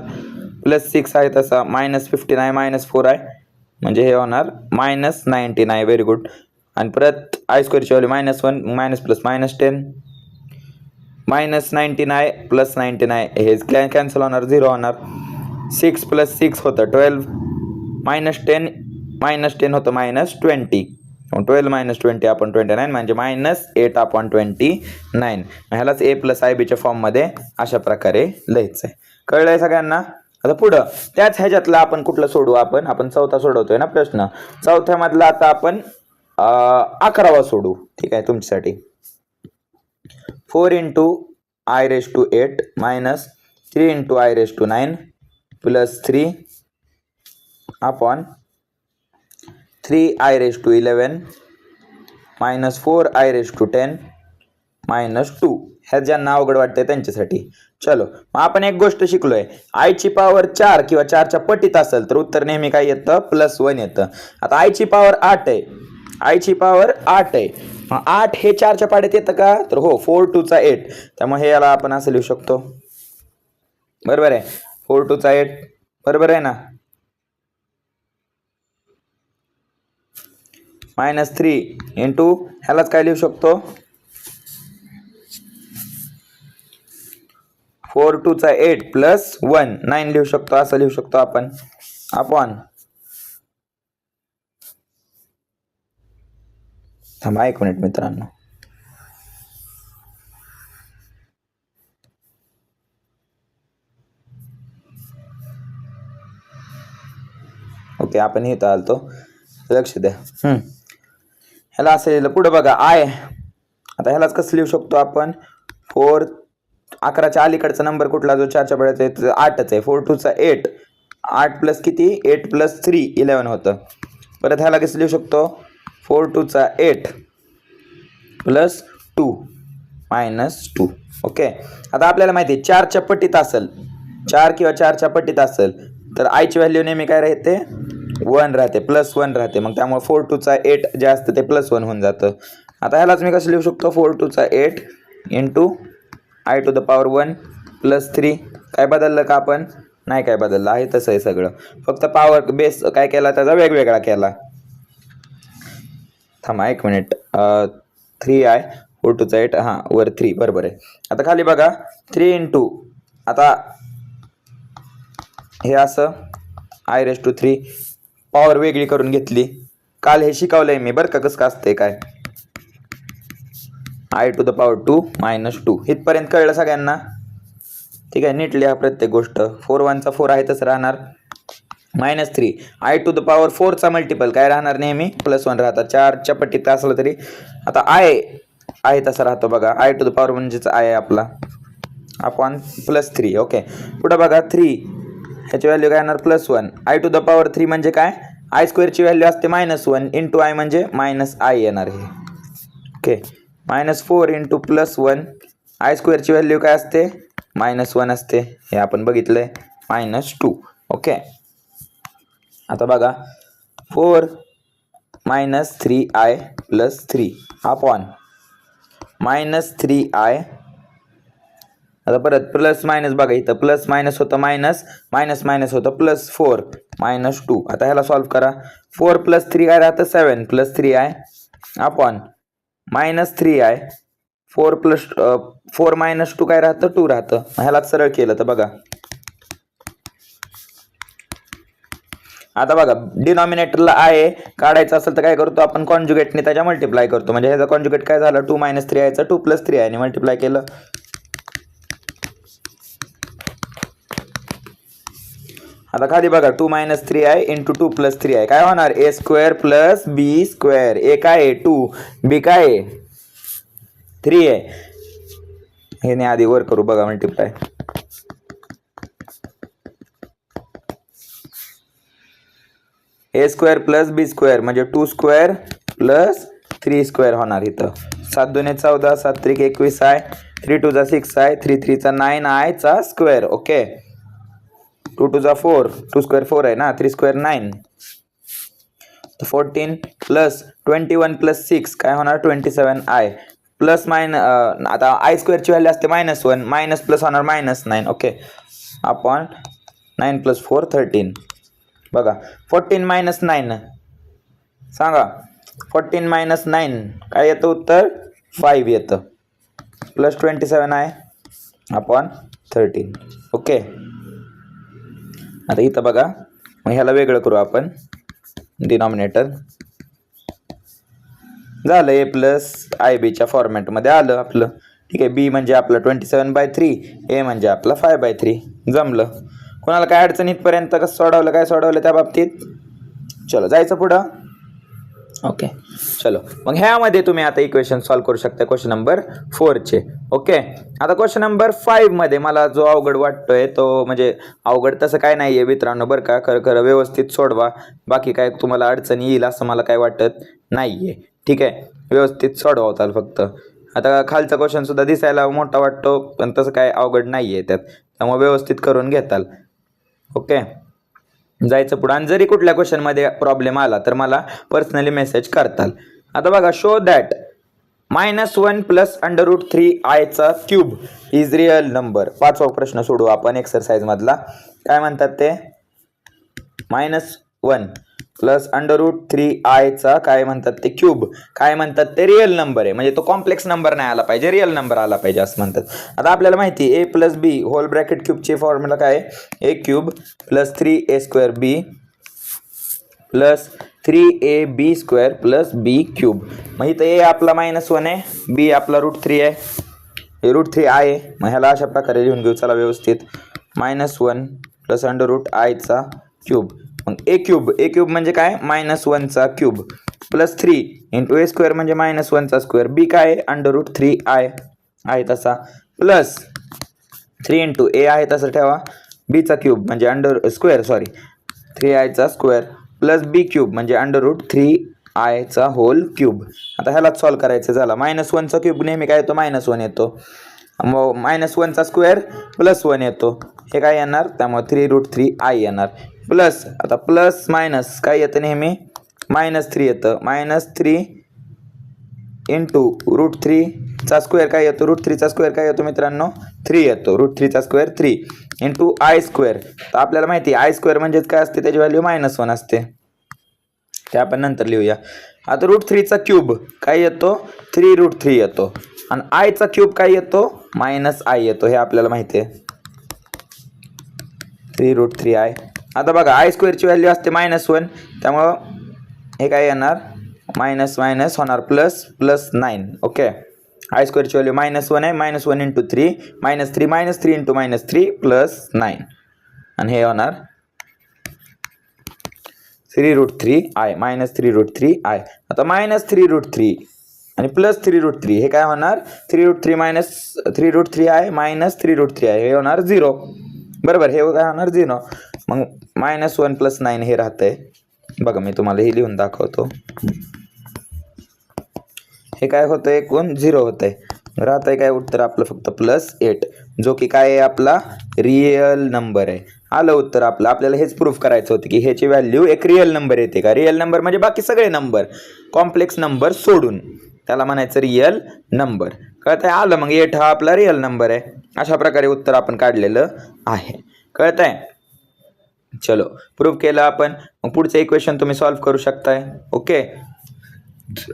+6 आहे तसा -15 आहे -4 आहे म्हणजे हे होणार -99. Very good. आणि परत i² व्हॅल्यू -1 मायनस प्लस -10 -99 + 99 हे कॅन्सल होणार, 0 होणार. 6 + 6 होतं 12 -10 होतं -20. 12 - 20 आपण 29 म्हणजे -8/29. ह्यालाच a + ib फॉर्ममध्ये अशा प्रकारे लिहायचं आहे. कळलंय सगळ्यांना? आता पुढं त्याच ह्याच्यातला आपण कुठलं सोडू, आपण चौथा सोडवतोय ना प्रश्न. चौथ्यामधला आता आपण 11वा सोडू. ठीक आहे तुमच्यासाठी. 4 × i⁸ - 8 - 3 × i⁹ 9 + 3 upon 3 i⁻11 - 4 i⁻10 - 2. ह्या ज्यांना अवघड वाटतंय त्यांच्यासाठी. चलो मग आपण एक गोष्ट शिकलोय, i ची पॉवर 4 किंवा 4च्या पटीत असेल तर उत्तर नेहमी काय येतं, +1 येतं. आता i ची पॉवर 8 आहे, i ची पॉवर 8 आहे, मग 8 हे 4च्या पटीत येतं का, तर हो, 4 × 8. त्यामुळे हे याला आपण असं लिहू शकतो. बरोबर आहे, 4 × 8 बरोबर आहे ना. -3 × ह्यालाच काय लिहू शकतो, 4 × 8 + 1 9 लिहू शकतो, असं लिहू शकतो आपण. अपॉन थांबा 1 मिनिट मित्रांनो. ओके, आपण इथं आलतो, लक्ष द्या. ह्याला असं लिहिलं. पुढे बघा i, आता ह्यालाच कसं लिहू शकतो आपण, 4 11च्या अलीकडचा नंबर कुठला जो 4च्या पटीत आहे 8च आहे. 4 × 8 8 प्लस किती, 8 + 3 11 होतं. परत ह्याला कसं लिहू शकतो, 4 × 8 + 2 - 2. ओके, आता आपल्याला माहिती आहे 4च्या पटीत असेल, 4 किंवा 4च्या पटीत असेल तर i ची व्हॅल्यू नेहमी काय राहते, 1 राहते, +1 राहते. मग त्यामुळे 4 × 8 जे असतं ते +1 होऊन जातं. आता ह्यालाच मी कसं लिहू शकतो, 4 × 8 × i⁻1 + 3. काय बदललं का आपण, नाही काय बदललं, आहे तसं आहे सगळं, फक्त पॉवर बेस काय केला त्याचा वेगवेगळा केला. थांबा 1 मिनिट. 3i 4 × 8 हां वर 3 बरोबर आहे. आता खाली बघा 3 × आता हे असं i⁻3 पॉवर वेगळी करून घेतली. काल हे शिकवलंय मी बरं का, कसं का असतंय काय. i⁻2 - 2 इथपर्यंत कळलं सगळ्यांना? ठीक आहे, नीट लिहा प्रत्येक गोष्ट. 4 × 1 = 4 आहे तसं राहणार. -3 i⁻4 चा मल्टिपल काय राहणार, नेहमी +1 राहतात, 4च्या पटीत असलं तरी. आता i आहे तसं राहतो बघा, i⁻ म्हणजेच i आहे आपला, अपॉन +3. ओके, पुढे बघा 3 ह्याची व्हॅल्यू काय येणार, +1. i⁻3 म्हणजे काय, i² ची व्हॅल्यू असते -1 × i म्हणजे -i येणार हे. ओके, -4 × +1 i² ची व्हॅल्यू काय असते, -1 असते, हे आपण बघितलंय, -2. ओके, आता बघा 4 - 3i + 3 अपॉन -3i. आता परत प्लस मायनस बघा, इथं प्लस मायनस होतं मायनस, मायनस मायनस होतं +4 - 2. आता ह्याला सॉल्व करा. 4 + 3 काय राहतं, 7 + 3i अपॉन -3i. 4 - 2 काय राहतं, 2 राहतं. ह्याला सरळ केलं तर बघा, आता बघा डिनॉमिनेटरला आहे काढायचं असेल तर काय करतो आपण, कॉन्जुगेटने त्याच्या मल्टिप्लाय करतो. म्हणजे ह्याचा कॉन्जुगेट काय झालं, 2 - 3i चा 2 + 3i ने मल्टिप्लाय केलं. आता खाली बघा 2 - 3i × 2 + 3i काय होणार, a² + b². a काय आहे 2, b काय आहे 3 आहे. हे नाही आधी वर करू बघा मल्टिप्लाय. a² + b² म्हणजे 2² + 3² होणार. इथं 7 × 2 = 14, 7 × 3 = 21i, 3 × 2 = 6i, 3 × 3 = 9i². ओके, 2 × 2 = 4, 2² 4 आहे ना, 3² 9. 14 प्लस 21 प्लस 6 काय होणार 27i प्लस आता आय स्क्वेअरची व्हॅल्यू असते -1 मायनस प्लस होणार -9 ओके अपॉन 9 प्लस 4 13 बघा 14 मायनस 9 सांगा 14 मायनस 9 काय येतं उत्तर 5 येतं प्लस 27i अपॉन 13 ओके. आता इथं बघा मग ह्याला वेगळं करू आपण डिनॉमिनेटर झालं ए प्लस आय बीच्या फॉर्मॅटमध्ये आलं आपलं ठीक आहे. बी म्हणजे आपलं 27/3 ए म्हणजे आपला 5/3 जमलं. कोणाला काय अडचण इथपर्यंत कसं सोडवलं काय सोडवलं त्या बाबतीत चलो जायचं पुढं ओके. चलो मग ह्यामध्ये तुम्ही आता इक्वेशन सॉल्व्ह करू शकता क्वेश्चन नंबर 4 चे ओके. आता क्वेश्चन नंबर 5 मध्ये मला जो अवघड वाटतोय तो म्हणजे अवघड तसं काय नाहीये मित्रांनो बरं का. खरं व्यवस्थित सोडवा बाकी काय तुम्हाला अडचण येईल असं मला काय वाटत नाहीये ठीक आहे. व्यवस्थित सोडवताल फक्त. आता खालचा क्वेश्चन सुद्धा दिसायला मोठा वाटतो पण तसं काय अवघड नाहीये त्यात त्यामुळे व्यवस्थित करून घेताल ओके. जायचं पुढं आणि जरी कुठल्या क्वेश्चनमध्ये प्रॉब्लेम आला तर मला पर्सनली मेसेज करताल. आता बघा शो दॅट -1 प्लस √3i चा क्यूब इज रिअल नंबर. 5वा प्रश्न सोडू आपण एक्सरसाइज मधला. काय म्हणतात ते -1 प्लस √3i चा काय म्हणतात ते क्यूब काय म्हणतात ते रिअल नंबर आहे म्हणजे तो कॉम्प्लेक्स नंबर नाही आला पाहिजे रिअल नंबर आला पाहिजे असं म्हणतात. आता आपल्याला माहिती a plus B whole bracket क्यूबची फॉर्म्युला काय आहे a cube plus 3a² b plus 3ab² plus b cube. मग इथं a आपला -1 आहे b आपला √3 आहे √3i आहे मग ह्याला अशा प्रकारे लिहून घेऊ चला व्यवस्थित -1 प्लस √i चा क्यूब मग a क्यूब म्हणजे काय -1 चा क्यूब प्लस 3 इंटू a² म्हणजे -1 चा स्क्वेअर b काय √3i आहे तसा प्लस 3 इंटू a आहे तसं ठेवा b चा क्यूब म्हणजे स्क्वेअर 3i चा स्क्वेअर प्लस b क्यूब म्हणजे √3i चा होल क्यूब. आता ह्यालाच सॉल्व्ह करायचं झाला -1 चा क्यूब नेहमी काय येतो -1 येतो मग -1 चा स्क्वेअर प्लस 1 येतो हे काय येणार त्यामुळे 3√3i येणार प्लस आता प्लस मायनस काय येतं नेहमी -3 येतं -3 इंटू √3 चा स्क्वेअर काय येतो √3 चा स्क्वेअर काय येतो मित्रांनो 3 येतो √3 चा स्क्वेअर 3 इंटू i². तर आपल्याला माहिती आहे i² म्हणजेच काय असते त्याची व्हॅल्यू -1 असते ते आपण नंतर लिहूया. आता √3 चा क्यूब काय येतो 3√3 येतो आणि i चा क्यूब काय येतो -i येतो हे आपल्याला माहिती आहे 3√3i. आता बघा i² ची व्हॅल्यू असते -1 त्यामुळं हे काय येणार मायनस होणार प्लस 9 ओके. i² ची व्हॅल्यू -1 आहे -1 इंटू 3 -3 इंटू -3 प्लस 9 आणि हे होणार 3√3i -3√3i. आता -3√3 आणि प्लस 3√3 हे काय होणार 3√3i -3√3i हे होणार 0 बरोबर हे काय होणार 0. मग -1 प्लस 9 हे राहतंय बघा मी तुम्हाला हे लिहून दाखवतो हे काय होतंय एकूण 0 होतंय राहतंय काय उत्तर आपलं फक्त +8 जो की काय आहे आपला रिअल नंबर आहे. आलं उत्तर आपलं. आपल्याला हेच प्रूफ करायचं होतं की ह्याची व्हॅल्यू एक रिअल नंबर येते का. रिअल नंबर म्हणजे बाकी सगळे नंबर कॉम्प्लेक्स नंबर सोडून त्याला म्हणायचं रिअल नंबर कळतंय. आलं मग 8 हा आपला रिअल नंबर आहे. अशा प्रकारे उत्तर आपण काढलेलं आहे कळतंय. चलो प्रूफ केलं आपण. मग पुढचं इक्वेशन तुम्ही सॉल्व्ह करू शकताय ओके.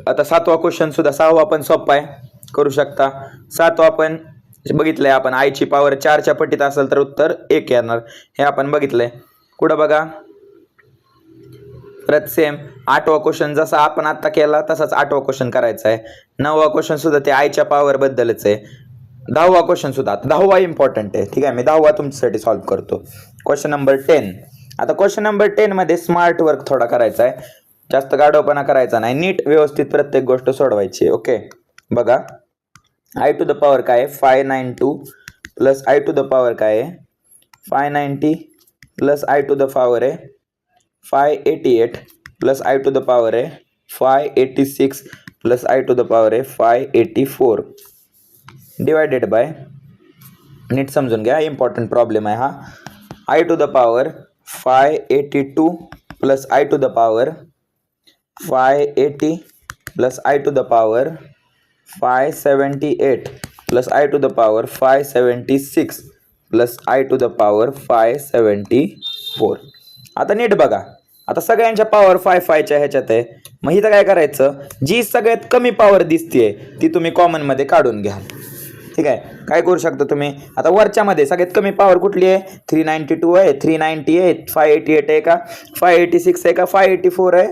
आता 7वा क्वेश्चन सुद्धा 6वा पण सोपा आहे करू शकता. 7वा पण बघितलंय आपण i ची पॉवर 4च्या पटीत असेल तर उत्तर 1 येणार हे आपण बघितलंय. कुठं बघा परत सेम 8वा क्वेश्चन जसा आपण आता केला तसाच 8वा क्वेश्चन करायचा आहे. 9वा क्वेश्चन सुद्धा ते i च्या पॉवर बद्दलच आहे. 10वा क्वेश्चन सुद्धा 10वा इम्पॉर्टंट आहे ठीक आहे. मी 10वा तुमच्यासाठी सॉल्व्ह करतो. Question number 10. आता क्वेश्चन नंबर 10 मध्ये स्मार्ट वर्क थोडा करायचा आहे जास्त गाढवपणा करायचा नाही नीट व्यवस्थित प्रत्येक गोष्ट सोडवायची ओके. बघा i टू द पॉवर काय आहे 592 plus i to the power काय आहे 590 plus i to the power आहे 588 plus i to the power आहे 586 plus i to the power आहे 584 डिवायडेड बाय नीट समजून घ्या इम्पॉर्टंट प्रॉब्लेम आहे हा. i to the power 582 plus i to the power 580 plus I to the power 578 plus I to the power 576 plus I to the power 574. आता नीट बघा, आता सगळ्यांच्या power 5च्या ह्याच्यात आहे. मग इथं काय करायचं, जी सगळ्यात कमी पॉवर दिसतीये ती तुम्ही कॉमन मध्ये काढून घ्या. ठीक आहे, काय करू शकता तुम्ही, आता वरच्या मध्ये सगळ्यात कमी पॉवर कुठली आहे, 392 आहे, 390 आहे, 588 आहे का, 586 आहे का, 584 आहे,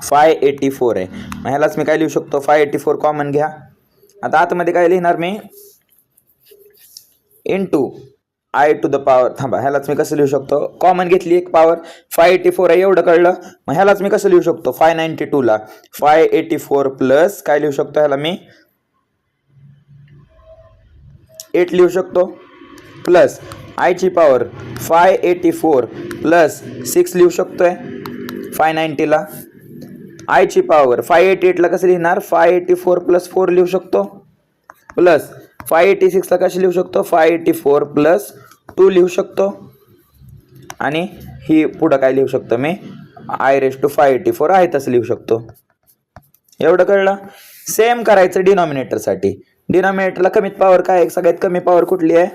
584 आहे. मग ह्यालाच मी काय लिहू शकतो, 584 कॉमन घ्या. आता आतमध्ये काय लिहिणार मी, into I to the power, थांबा ह्यालाच मी कसं लिहू शकतो, कॉमन घेतली एक पॉवर 584 आहे एवढं कळलं. मग ह्यालाच मी कसं लिहू शकतो, 592 ला 584 प्लस काय लिहू शकतो, ह्याला मी 8 लिहू शकतो, प्लस आयची पॉवर 584 प्लस 6 लिहू शकतोय 590 ला. आयची पॉवर 588 ला कसं लिहिणार, 584 प्लस 4 लिहू शकतो, प्लस 586 ला कशी लिहू शकतो, 584 प्लस 2 लिहू शकतो, आणि ही पुढं काय लिहू शकतो मी, आय रेस टू 584 आहे तसं लिहू शकतो. एवढं कळलं. सेम करायचं डिनॉमिनेटरसाठी. डिनॉमिनेटरला कमीत पॉवर काय आहे, सगळ्यात कमी पॉवर कुठली आहे,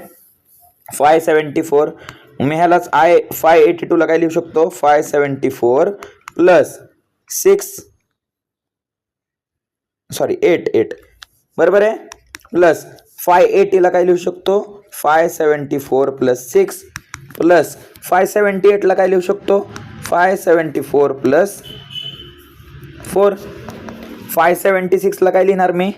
574. मी ह्यालाच 582 ला काय लिहू शकतो, 574 प्लस 8 बरोबर आहे, प्लस 580 ला काय लिहू शकतो, 574 प्लस 6 प्लस 578 ला काय लिहू शकतो, 574 प्लस 4. 576 ला काय लिहिणार मी,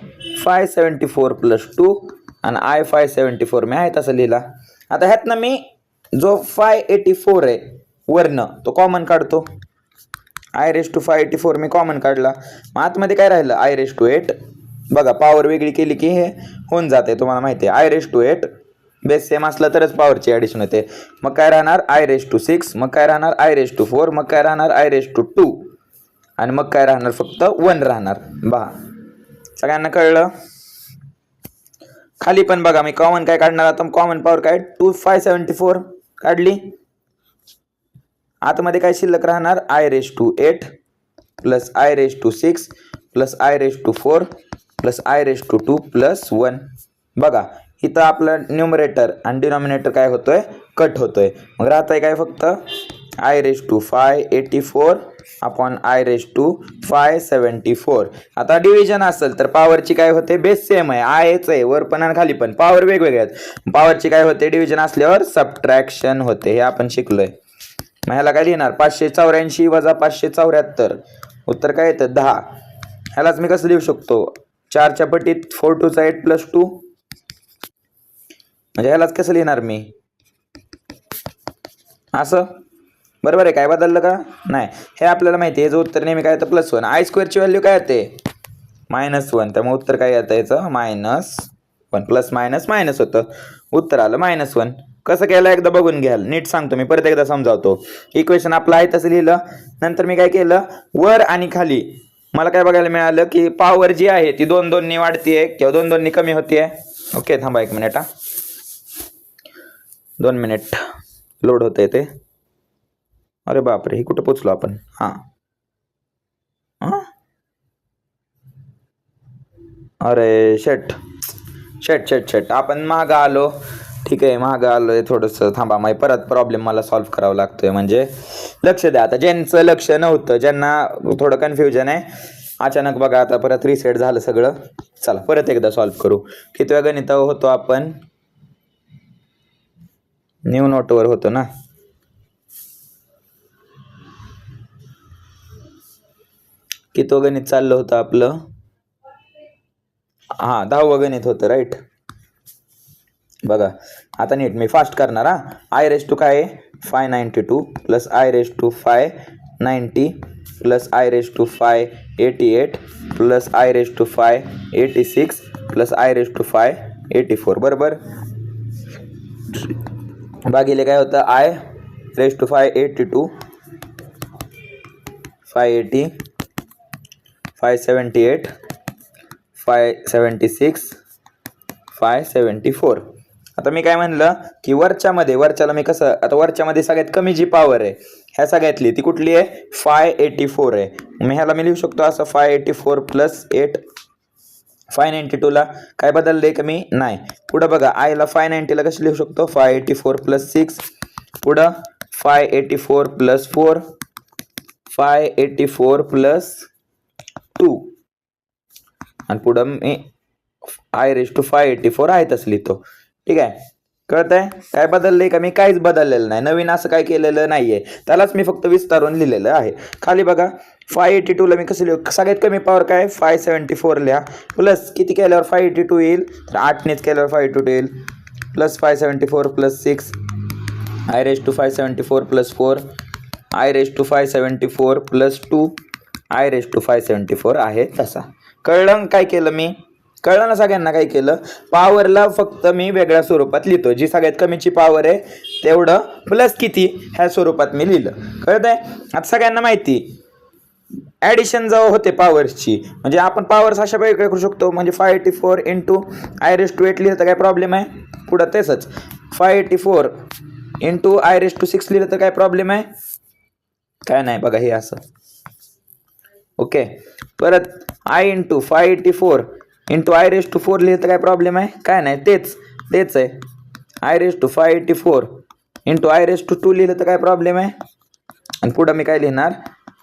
574 प्लस 2 आणि आय 574 मी आहे तसं लिहिला. आता ह्यातनं मी जो 584 आहे वरनं तो कॉमन काढतो, आय रेस टू 584 मी कॉमन काढला. मग आतमध्ये काय राहिलं, आय रेस टू 8. बघा पॉवर वेगळी केली की हे होऊन जाते, तुम्हाला माहिती आहे. I raise to 8 base same असलं तरच पॉवरची ॲडिशन होते. मग काय राहणार, आय रेस टू 6, मग काय राहणार, आय रेस टू 4, मग काय राहणार, आय रेस टू 2, आणि मग काय राहणार, फक्त 1 राहणार. बघा सगळ्यांना कळलं. खाली पण बघा मी कॉमन काय काढणार, आता कॉमन पॉवर काय 574 काढली. आतमध्ये काय शिल्लक राहणार, I raise to 8 plus I raise to 6 plus I raise to 4 plus I raise to 2 plus 1. बघा इथं आपलं न्यूमरेटर आणि डिनॉमिनेटर काय होतोय, कट होतोय. मग राहतंय काय फक्त I raise to 584 upon I raise to 574. आता डिव्हिजन असेल तर पॉवरची काय होते, बेस सेम आहे, आयच आहे वर पण आणि खाली पण, पॉवर वेगवेगळे आहेत. पॉवरची काय होते, डिव्हिजन असल्यावर सबट्रॅक्शन होते, हे आपण शिकलोय. मग ह्याला काय लिहिणार, 584 वजा 574, उत्तर काय येतं 10. ह्यालाच मी कसं लिहू शकतो, 4च्या पटीत 4 2 8 प्लस 2, म्हणजे ह्यालाच कसं लिहिणार मी, असं. बरोबर आहे, काय बदललं का नाही, हे आपल्याला माहिती आहे. याचं उत्तर नेहमी काय येतं, +1. आय स्क्वेअरची व्हॅल्यू काय येते, -1, त्यामुळे उत्तर काय येतं याचं -1. प्लस मायनस मायनस होतं, उत्तर आलं -1. कसं केलं एकदा बघून घ्याल, नीट सांगतो मी, परत एकदा समजावतो. इक्वेशन आपलं आहे तसं लिहिलं, नंतर मी काय केलं, वर आणि खाली मला काय बघायला मिळालं की पॉवर जी आहे ती 2-2 नी वाढतीये किंवा 2-2 नी कमी होतीये. ओके थांबा 1 मिनिट, 2 मिनिट लोड होतंय ते. अरे बापरे, ही कुठं पोचलो आपण, हां अरे शेट आपण मागं आलो. ठीक आहे, मागं आलोय थोडंसं, थांबा माही परत प्रॉब्लेम मला सॉल्व्ह करावा लागतोय. म्हणजे लक्ष द्या, आता ज्यांचं लक्ष नव्हतं, ज्यांना थोडं कन्फ्युजन आहे, अचानक बघा आता परत रिसेट झालं सगळं. चला परत एकदा सॉल्व्ह करू. कितव्या गणितावर होतो आपण, न्यू नोटवर होतो ना. कितवं गणित चाललं होतं आपलं, हां 10वं गणित होतं, राईट. बघा आता नीट मी फास्ट करणार. आय रेस टू काय आहे 592 plus I raise to 590 plus I raise to 588 plus I raise to 586 plus I raise to 584 बरोबर. भागिले काय होतं, आय रेस टू 582 580 578 576 574. आता मी काय म्हणलं की वरच्याला मी कसं, आता वरच्यामध्ये सगळ्यात कमी जी पॉवर आहे ह्या सगळ्यातली ती कुठली आहे 584 आहे. मी ह्याला मी लिहू शकतो असं 584 प्लस 8 592 ला काय बदललंय कमी नाही. पुढं बघा आयला 590 ला कसं लिहू शकतो 584 प्लस 6, पुढं 584 प्लस 4 584 प्लस 2 आणि पुढं मी आय रेस टू 584 आहे तसं लिहितो. ठीक आहे, कळतंय काय बदललंय का? मी काहीच बदललेलं नाही, नवीन असं काय केलेलं नाहीये, त्यालाच मी फक्त विस्तारून लिहिलेलं आहे. खाली बघा 582 ला मी कसं लिहू, सगळ्यात कमी पॉवर काय 574 लिहा, प्लस किती केल्यावर 582 येईल तर 8 नेच केल्यावर 582 येईल, plus 574 plus 6 I raise to 574 plus 4 I raise to 574 plus 2 I raise to 574 आहे तसा. कळलं काय केलं मी? कळलं ना सगळ्यांना काय केलं? पॉवरला फक्त मी वेगळ्या स्वरूपात लिहितो, जी सगळ्यात कमीची पॉवर आहे तेवढं प्लस किती ह्या स्वरूपात मी लिहिलं. कळतंय? आता सगळ्यांना माहिती ॲडिशन जेव्हा होते पॉवरची, म्हणजे आपण पॉवर्स अशा वेगळे करू शकतो, म्हणजे 584 इंटू आय रेस टू 8 लिहिलं तर काय प्रॉब्लेम आहे? पुढं तेच 584 इंटू आय रेस टू 6 लिहिलं तर काय प्रॉब्लेम आहे? काय नाही बघा हे असं. ओके, परत I into 584 into I raise to 4 लिहिलं तर काय प्रॉब्लेम आहे? काय नाही, तेच आहे. I raise to 584 into I raise to 2 लिहिलं तर काय प्रॉब्लेम आहे? आणि पुढं मी काय लिहिणार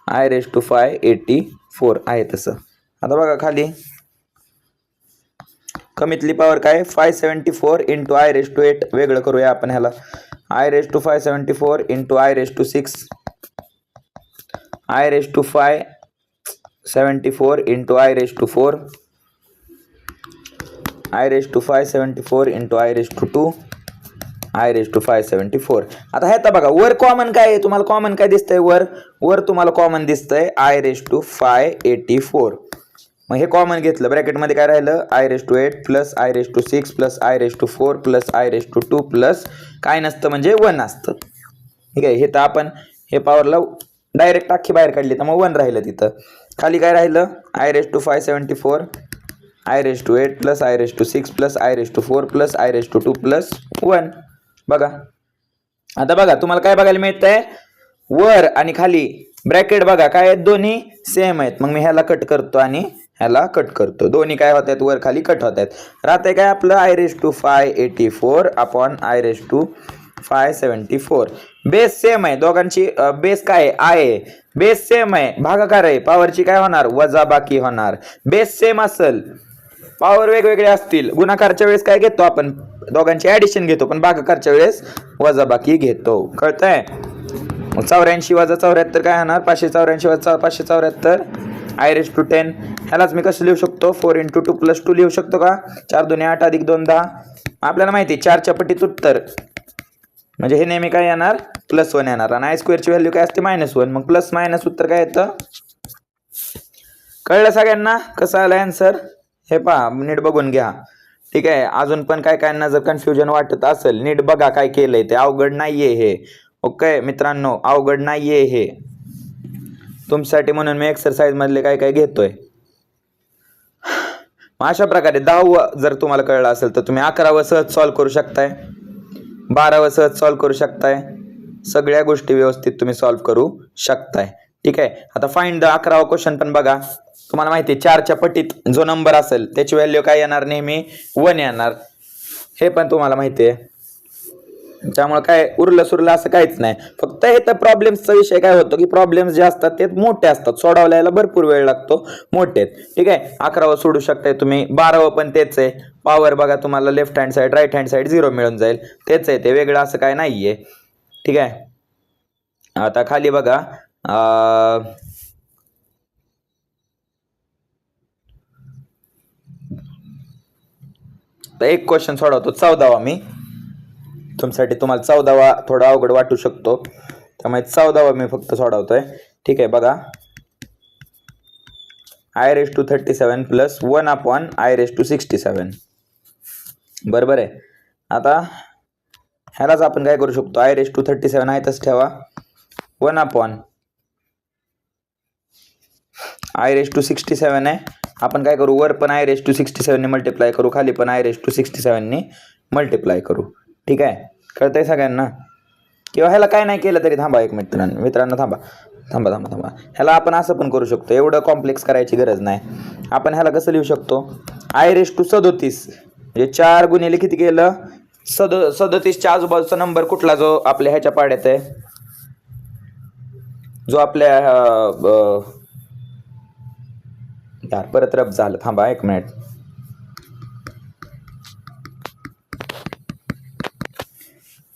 आय रेस टू 584 आहे तसं. आता बघा खाली कमीतली पॉवर काय 574 इंटू आय रेस टू 8 वेगळं करूया आपण ह्याला. I raise to 574 into I raise to 6 I raise to 574 into I raise to 4 I raise to 574 into I raise to 2 I raise to 574. आता ह्यात बघा वर कॉमन काय आहे, तुम्हाला कॉमन काय दिसतंय? वर तुम्हाला कॉमन दिसतंय आय रेस टू 584. मग हे कॉमन घेतलं, ब्रॅकेटमध्ये काय राहिलं I raise to 8 plus I raise to 6 plus I raise to 4 plus I raise to 2 plus काय नसतं म्हणजे 1 असतं. ठीक आहे, हे तर आपण हे पॉवरला डायरेक्ट अख्खी बाहेर काढली तर मग 1 राहिलं तिथं. खाली काय राहिलं I raise to 574 I raise to 8 plus I raise to 6 plus I raise to 4 plus I raise to 2 plus 1. बघा आता बघा तुम्हाला काय बघायला मिळतंय, वर आणि खाली ब्रॅकेट बघा काय आहेत, दोन्ही सेम आहेत. मग मी ह्याला कट करतो आणि ह्याला कट करतो, दोन्ही काय होत आहेत वर खाली कट होत आहेत. राहतंय काय आपलं I raise to 584 upon I raise to 574. Base same आहे दोघांची, बेस काय आहे बेस सेम आहे, भागाकार आहे, पॉवरची काय होणार वजाबाकी होणार. बेस सेम असेल पॉवर वेगवेगळे असतील, गुणाकारच्या वेळेस काय घेतो आपण दोघांची ऍडिशन घेतो, पण भागाकारच्या वेळेस वजाबाकी घेतो. कळतंय? मग 84 वजा 74 काय होणार 584 वजा 574 आय रेस टू 10. ह्यालाच मी कसं लिहू शकतो 4 इंटू 2 प्लस 2 लिहू शकतो का? 4 2 8 अधिक 2 10. आपल्याला माहिती 4च्या पटीत उत्तर म्हणजे हे नेहमी काय येणार +1 येणार, आणि आय स्क्वेअरची व्हॅल्यू काय असते -1. मग प्लस मायनस उत्तर काय येतं? कळलं सगळ्यांना कसं आलं आन्सर? हे पहा नीट बघून घ्या. ठीक आहे, अजून पण काय कायांना जर कन्फ्युजन वाटत असेल नीट बघा काय केलंय ते, अवघड नाहीये हे. ओके मित्रांनो, अवघड नाहीये हे तुमच्यासाठी, म्हणून मी एक्सरसाइज मधले काय काय घेतोय. अशा प्रकारे 10व जर तुम्हाला कळलं असेल तर तुम्ही 11व सहज सॉल्व्ह करू शकताय, 12व सहज सॉल्व्ह करू शकताय, सगळ्या गोष्टी व्यवस्थित तुम्ही सॉल्व्ह करू शकताय. ठीक आहे, आता फाइंड द 11वा क्वेश्चन पण बघा. तुम्हाला माहिती आहे 4च्या पटीत जो नंबर असेल त्याची व्हॅल्यू काय येणार नेहमी 1 येणार, हे पण तुम्हाला माहिती आहे. त्यामुळे काय उरलं सुरलं असं काहीच नाही. फक्त हे तर प्रॉब्लेम्सचा विषय काय होतो की प्रॉब्लेम्स जे असतात ते मोठे असतात, सोडवल्याला भरपूर वेळ लागतो, मोठे आहेत. ठीक आहे, 11व सोडू शकताय तुम्ही, 12व पण तेच आहे. पॉवर बघा तुम्हाला left hand side right hand side 0 मिळून जाईल, तेच आहे ते, वेगळं असं काय नाहीये. ठीक आहे, आता खाली बघा एक क्वेश्चन सोडवतो 14वा मी तुमच्यासाठी. तुम्हाला 14वा थोडा अवघड वाटू शकतो त्यामुळे 14वा मी फक्त सोडवतोय. ठीक आहे, बघा I raise to 37 plus 1 upon I raise to 67 बरोबर आहे. आता ह्यालाच आपण काय करू शकतो, आय रेस टू 37 आहे तसं ठेवा, 1 अपॉन आय रेस टू 67 आहे. आपण काय करू, वर पण आय रेस टू 67 ने मल्टिप्लाय करू, खाली पण आय रेस टू 67 ने मल्टिप्लाय करू. ठीक आहे, कळतंय सगळ्यांना? किंवा ह्याला काय नाही केलं तरी थांबा एक मित्रांनो थांबा. ह्याला आपण असं पण करू शकतो, एवढं कॉम्प्लेक्स करायची गरज नाही. आपण ह्याला कसं लिहू शकतो, I⁻37 म्हणजे 4 गुणिले किती केलं 37च्या आजूबाजूचा नंबर कुठला जो आपल्या ह्याच्या पाड्यात आहे, जो आपल्या यार परत रब झालं, थांबा एक मिनिट.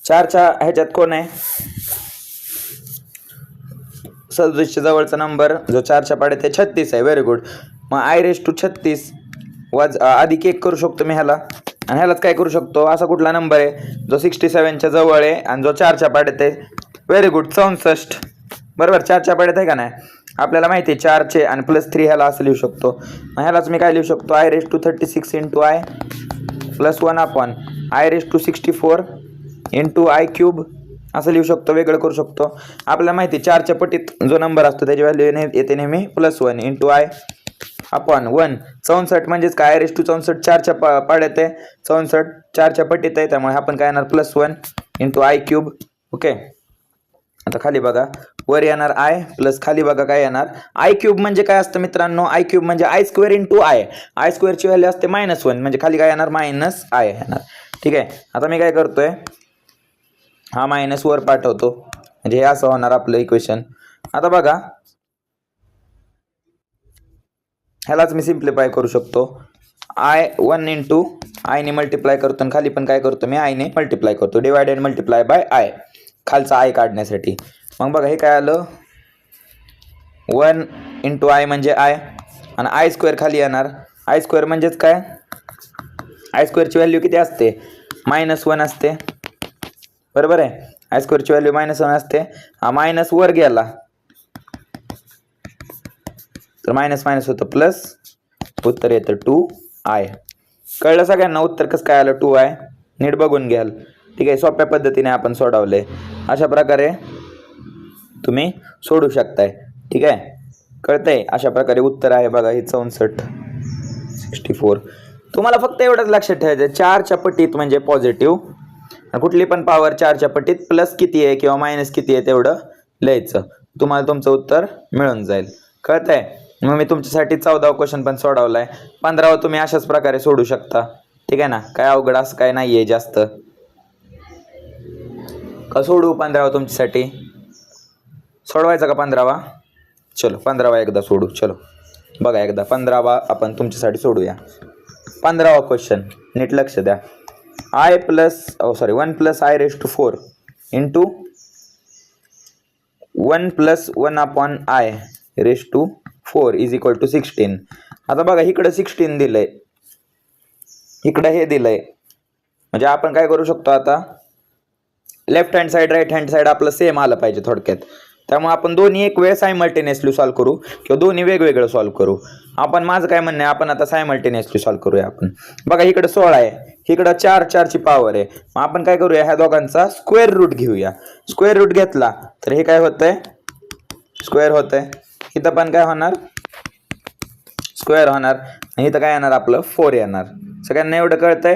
चारच्या ह्याच्यात कोण आहे, 37च्या जवळचा नंबर जो 4च्या पाड्यात आहे 36 आहे. Very good. मग I⁻36 अधिक 1 करू शकतो मी ह्याला, आणि ह्यालाच काय करू शकतो, असा कुठला नंबर आहे जो 67च्या जवळ आहे आणि जो 4च्या पाड्यात आहे. Very good, 64. बरोबर, 4च्या पाड्यात आहे का नाही, आपल्याला माहिती आहे 4चे आणि +3 ह्याला असं लिहू शकतो. मग ह्यालाच मी काय लिहू शकतो, I⁻36 × I + 1 I⁻64 × I³ असं लिहू शकतो, वेगळं करू शकतो. आपल्याला माहिती आहे 4च्या पटीत जो नंबर असतो त्याची व्हॅल्यू येते नेहमी +1 × I/1. 64 म्हणजेच काय, I⁻64 4च्या पाड्यात आहे, 64 4च्या पटीत आहे, त्यामुळे आपण काय येणार +1 × I³. ओके, आता खाली बघा, वर येणार I प्लस खाली बघा काय येणार I³ म्हणजे काय असतं मित्रांनो, I³ म्हणजे I² × I. I² ची व्हॅल्यू असते -1 म्हणजे खाली काय येणार -I येणार. ठीक आहे, आता मी काय करतोय, हा मायनस वर पाठवतो, म्हणजे हे असं होणार आपलं इक्वेशन. आता बघा, ह्यालाच मी सिम्प्लिफाय करू शकतो, I1 × I ने मल्टिप्लाय करतो, आणि खाली पण काय करतो मी I ने मल्टिप्लाय करतो, डिवाइडेड मल्टिप्लाय बाय I, खालचा I काढण्यासाठी. मग बघा हे काय आलं, 1 × I म्हणजे I, आणि I² खाली येणार. I² म्हणजेच काय, I² ची व्हॅल्यू किती असते, -1 असते. बरोबर आहे, I² ची व्हॅल्यू -1 असते. हा मायनस वर गेला तर मायनस होतं प्लस, उत्तर येतं 2I. कळलं सगळ्यांना उत्तर कसं काय आलं 2I, नीट बघून घ्याल. ठीक आहे, सोप्या पद्धतीने आपण सोडवले, अशा प्रकारे तुम्ही सोडू शकताय. ठीक आहे, कळतंय, अशा प्रकारे उत्तर आहे बघा हे 64. तुम्हाला फक्त एवढंच लक्षात ठेवायचं, 4च्या पटीत म्हणजे पॉझिटिव्ह, कुठली पण पॉवर 4च्या पटीत प्लस किती आहे किंवा मायनस किती आहे तेवढं लिहायचं, तुम्हाला तुमचं उत्तर मिळून जाईल. कळतंय? मग मी तुमच्यासाठी 14वा क्वेश्चन पण सोडवलाय, 15वा तुम्ही अशाच प्रकारे सोडू शकता. ठीक आहे ना, काय अवघड असं काय नाही आहे जास्त. का सोडू 15वा तुमच्यासाठी, सोडवायचा का 15वा? चलो 15वा एकदा सोडू. चलो बघा एकदा 15वा आपण तुमच्यासाठी सोडूया. 15वा क्वेश्चन नीट लक्ष द्या. 1 + I⁻4 × 1 + 1/I⁴ = 16. आता बघा इकडं 16 दिलंय, इकडं हे दिलंय, म्हणजे आपण काय करू शकतो, आता left hand side right hand side आपलं सेम आलं पाहिजे थोडक्यात. त्यामुळे आपण दोन्ही एक वेळ सायमल्टेनियसली सॉल्व्ह करू किंवा दोन्ही वेगवेगळं सॉल्व्ह करू. आपण माझं काय म्हणणं आहे, आपण आता सायमल्टेनियसली सॉल्व्ह करूया. आपण बघा इकडं 16 आहे, इकडं 4ची पॉवर आहे. मग आपण काय करूया, ह्या दोघांचा स्क्वेअर रूट घेऊया. स्क्वेअर रूट घेतला तर हे काय होतंय, स्क्वेअर होतंय. इथं पण काय होणार, स्क्वेअर होणार, आणि इथं काय येणार आपलं 4 येणार. सगळ्यांना एवढं कळतंय?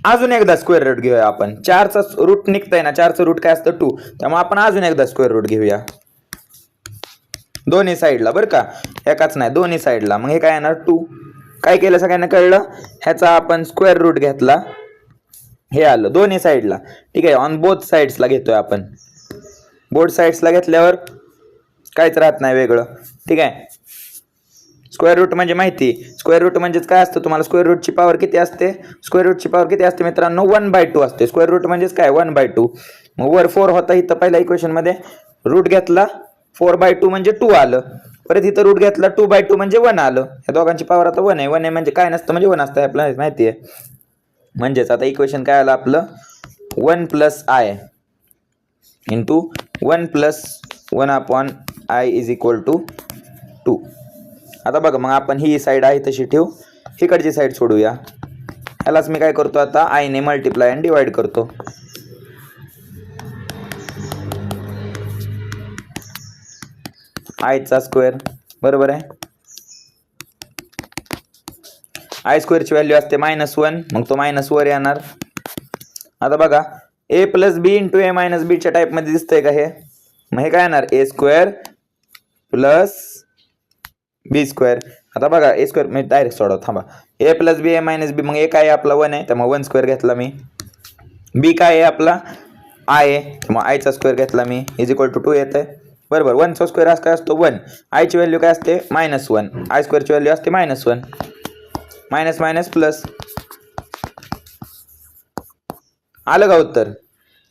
अजून एकदा स्क्वेअर रूट घेऊया आपण. 4चा रूट निघतंय ना, 4चं रूट काय असतं 2, त्यामुळे आपण अजून एकदा स्क्वेअर रूट घेऊया दोन्ही साईडला, बरं का, एकाच नाही दोन्ही साईडला. मग हे काय येणार 2. काय केलं सगळ्यांना कळलं, ह्याचा आपण स्क्वेअर रूट घेतला, हे आलं दोन्ही साईडला. ठीक आहे, ऑन बोथ साईड्सला घेतोय आपण. बोथ साईड्सला घेतल्यावर काहीच राहत नाही वेगळं. ठीक आहे, स्क्वेअर रूट म्हणजे माहिती, स्क्वेअर रूट म्हणजेच काय असतं तुम्हाला, स्क्वेअर रूटची पॉवर किती असते, स्क्वेअर रूटची पॉवर किती असते मित्रांनो, 1/2 असते. स्क्वेअर रूट म्हणजेच काय 1/2. मग वर 4 होता इथं पहिल्या इक्वेशनमध्ये, रूट घेतला 4/2 म्हणजे 2 आलं. परत इथं रूट घेतला 2/2 म्हणजे 1 आलं. या दोघांची पॉवर आता 1 आहे. 1 आहे म्हणजे काय नसतं, म्हणजे 1 असतं, आपल्याला माहिती आहे. म्हणजेच आता इक्वेशन काय आलं आपलं, 1 + I × 1 + 1/I = 2. आता बघा, मग आपण ही साईड आहे तशी ठेवू, इकडची साईड सोडूया. ह्यालाच मी काय करतो आता, I ने मल्टिप्लाय आणि डिवाइड करतो. I चा स्क्वेअर, बरोबर आहे. आय स्क्वेअरची व्हॅल्यू असते -1, मग तो मायनस वर येणार. आता बघा ए plus B into A minus बीच्या टाईपमध्ये दिसतंय का हे? मग हे काय येणार ए स्क्वेअर प्लस बी स्क्वेअर. आता बघा ए स्क्वेअर मी डायरेक्ट सोडव थांबा. ए प्लस बी ए मायनस बी, मग ए काय आहे आपला 1 आहे त्यामुळे 1 स्क्वेअर घेतला मी. बी काय आहे आपला आय आहे त्यामुळे आयचा स्क्वेअर घेतला मी इज इक्वल टू 2 येत आहे बरोबर. 1 चा स्क्वेअर काय असतो 1. आयची व्हॅल्यू काय असते -1. आय स्क्वेअरची व्हॅल्यू असते -1. Minus minus plus. आलं का उत्तर?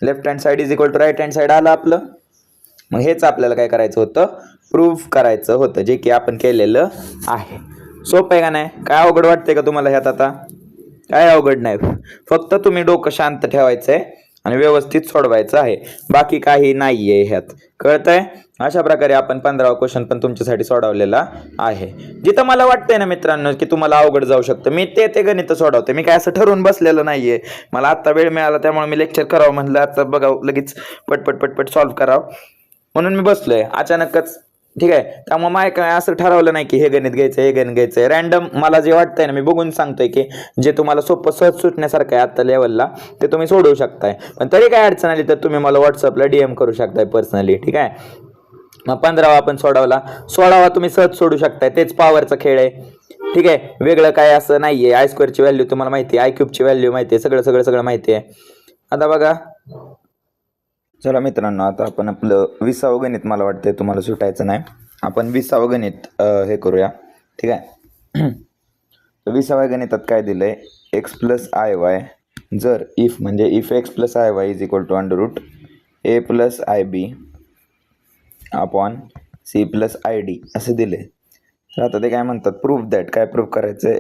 Left hand side is equal to right hand side आलं आपलं. मग हेच आपल्याला काय करायचं होतं प्रूफ करायचं होतं जे की आपण केलेलं आहे. सोपं आहे का नाही? काय अवघड वाटतंय का तुम्हाला ह्यात? आता काय अवघड नाही, फक्त तुम्ही डोकं शांत ठेवायचंय आणि व्यवस्थित सोडवायचं आहे, बाकी काही नाहीये ह्यात. कळतंय? अशा प्रकारे आपण 15वा क्वेश्चन पण तुमच्यासाठी सोडवलेला आहे. जिथं मला वाटतंय ना मित्रांनो की तुम्हाला अवघड जाऊ शकतं मी ते गणित सोडवते. मी काय असं ठरवून बसलेलं नाहीये. मला आता वेळ मिळाला त्यामुळे मी लेक्चर करावं म्हणलं. आता बघावं लगेच पटपट पटपट सॉल्व्ह करावं म्हणून मी बसलोय अचानकच. ठीक आहे, त्यामुळे माय काय असं ठरवलं नाही की हे गणित घ्यायचं हे गणित घ्यायचं. रॅन्डम मला जे वाटतंय ना मी बघून सांगतोय की जे तुम्हाला सोपं सहज सुटण्यासारखं आहे आता लेवलला ते तुम्ही सोडवू शकताय. पण तरी काय अडचण आली तर तुम्ही मला व्हॉट्सअपला DM करू शकताय पर्सनली. ठीक आहे, मग 15वा आपण सोडवला. 16वा तुम्ही सहज सोडू शकताय. तेच पॉवरचा खेळ आहे. ठीक आहे, वेगळं काय असं नाहीये. आय स्क्वेअरची व्हॅल्यू तुम्हाला माहिती आहे, आय क्यूबची व्हॅल्यू माहिती आहे, सगळं माहिती आहे. आता बघा चला मित्रांनो, आता आपण आपलं 20वं गणित मला वाटतंय तुम्हाला सुटायचं नाही. आपण 20वं गणित हे करूया. ठीक आहे, 20व्या गणितात काय दिलंय x प्लस आय वाय जर इफ म्हणजे if x plus I Y is equal to under root A plus I B upon C plus I D असं दिले. तर आता ते काय म्हणतात प्रूफ दॅट. काय प्रूफ करायचं आहे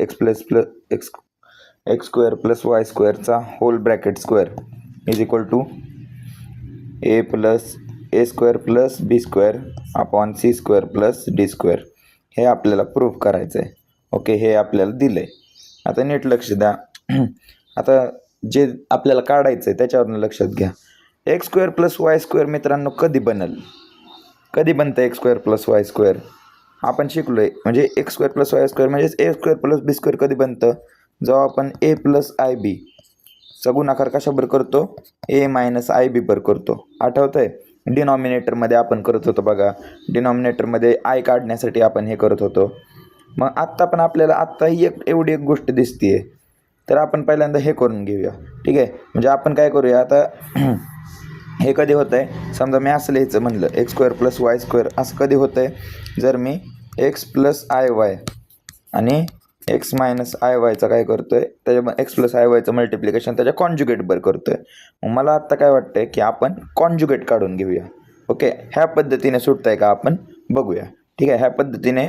एक्स स्क्वेअर प्लस वाय स्क्वेअरचा whole bracket square is equal to A plus A square plus B square upon C square plus D square हे आपल्याला प्रूफ करायचं आहे. ओके, हे आपल्याला दिलं आहे. आता नीट लक्ष द्या. आता जे आपल्याला काढायचं आहे त्याच्यावरून लक्षात घ्या. X square plus Y square मित्रांनो कधी बनल? कधी बनतं x square plus Y square? आपण शिकलो आहे म्हणजे x square plus Y square म्हणजेच ए स्क्वेअर प्लस बी स्क्वेअर कधी बनतं? जेव्हा आपण ए प्लस आय बी चा गुणाकार कशाबर करतो? ए मायनस आय बी पर करतो. आठवतं आहे? डिनॉमिनेटरमध्ये आपण करत होतो बघा. डिनॉमिनेटरमध्ये आय काढण्यासाठी आपण हे करत होतो. मग आत्ता पण आपल्याला आत्ता ही एवढी एक गोष्ट दिसतीये तर आपण पहिल्यांदा हे करून घेऊया. ठीक आहे, म्हणजे आपण काय करूया आता हे कधी होतं आहे समजा मी असं लिहायचं म्हणलं x square plus Y square असं कधी होतं आहे जर मी एक्स प्लस आय वाय आणि एक्स मायनस आय वायचा काय करतो आहे त्याच्या एक्स प्लस आय वायचं मल्टिप्लिकेशन त्याच्या कॉन्जुगेटवर करतो आहे. मग मला आत्ता काय वाटतं आहे की आपण कॉन्जुगेट काढून घेऊया. ओके, ह्या पद्धतीने सुटतं आहे का आपण बघूया. ठीक आहे, ह्या पद्धतीने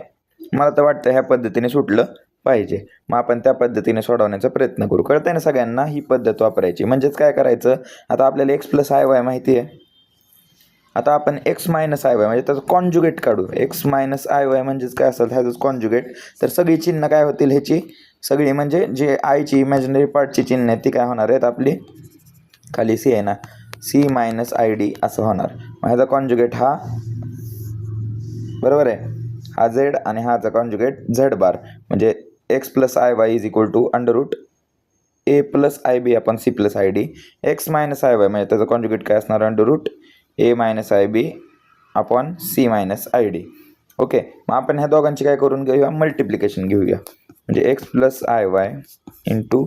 मला तर वाटतं ह्या पद्धतीने सुटलं पाहिजे. मग आपण त्या पद्धतीने सोडवण्याचा प्रयत्न करू. कळतंय ना सगळ्यांना? ही पद्धत वापरायची. म्हणजेच काय करायचं आता आपल्याला एक्स प्लस आय वाय माहिती आहे. आता आपण एक्स मायनस आय वाय म्हणजे त्याचं कॉन्जुगेट काढू. एक्स मायनस आय वाय म्हणजेच काय असेल ह्याचं कॉन्जुगेट. तर सगळी चिन्ह काय होतील ह्याची सगळी म्हणजे जे आयची इमॅजिनरी पार्टची चिन्ह आहेत ती काय होणार आहेत आपली खाली सी आहे ना सी मायनस आय डी असं होणार. मग ह्याचा कॉन्जुगेट हा बरोबर आहे हा झेड आणि हाचा कॉन्जुगेट झेड बार म्हणजे X plus I Y is equal to under root A plus I B आपण C plus I D. X minus I Y म्हणजे त्याचं कॉन्जुगेट काय असणार under root A minus I B upon C minus I D. Okay, मग आपण ह्या दोघांची काय करून घेऊया मल्टिप्लिकेशन घेऊया. म्हणजे X plus I Y into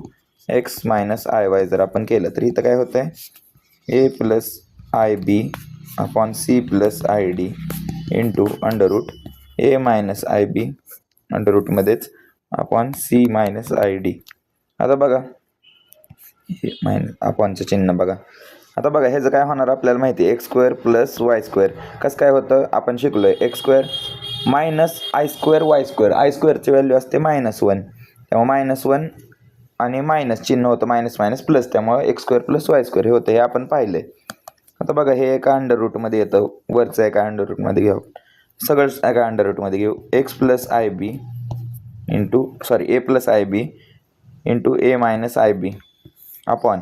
X minus I Y जर आपण केलं तर इथं काय होतं आहे A plus I B upon C plus I D into under root A minus I B under रूटमध्येच upon C minus I D. आता बघा हे मायनस अपॉनचं चिन्ह बघा. आता बघा ह्याचं काय होणार आपल्याला माहिती आहे X square plus Y square कसं काय होतं आपण शिकलो आहे X square minus I square Y square. I स्क्वेअरची व्हॅल्यू असते -1 त्यामुळे -1 आणि मायनस चिन्ह होतं मायनस मायनस प्लस त्यामुळे X square plus Y square हे होतं हे आपण पाहिलं. आता बघा हे एका अंडर रूटमध्ये येतं वरचं एका अंडर रूटमध्ये घेऊ सगळंच एका अंडर रूटमध्ये घेऊ X plus I B into A plus I B into A minus I B upon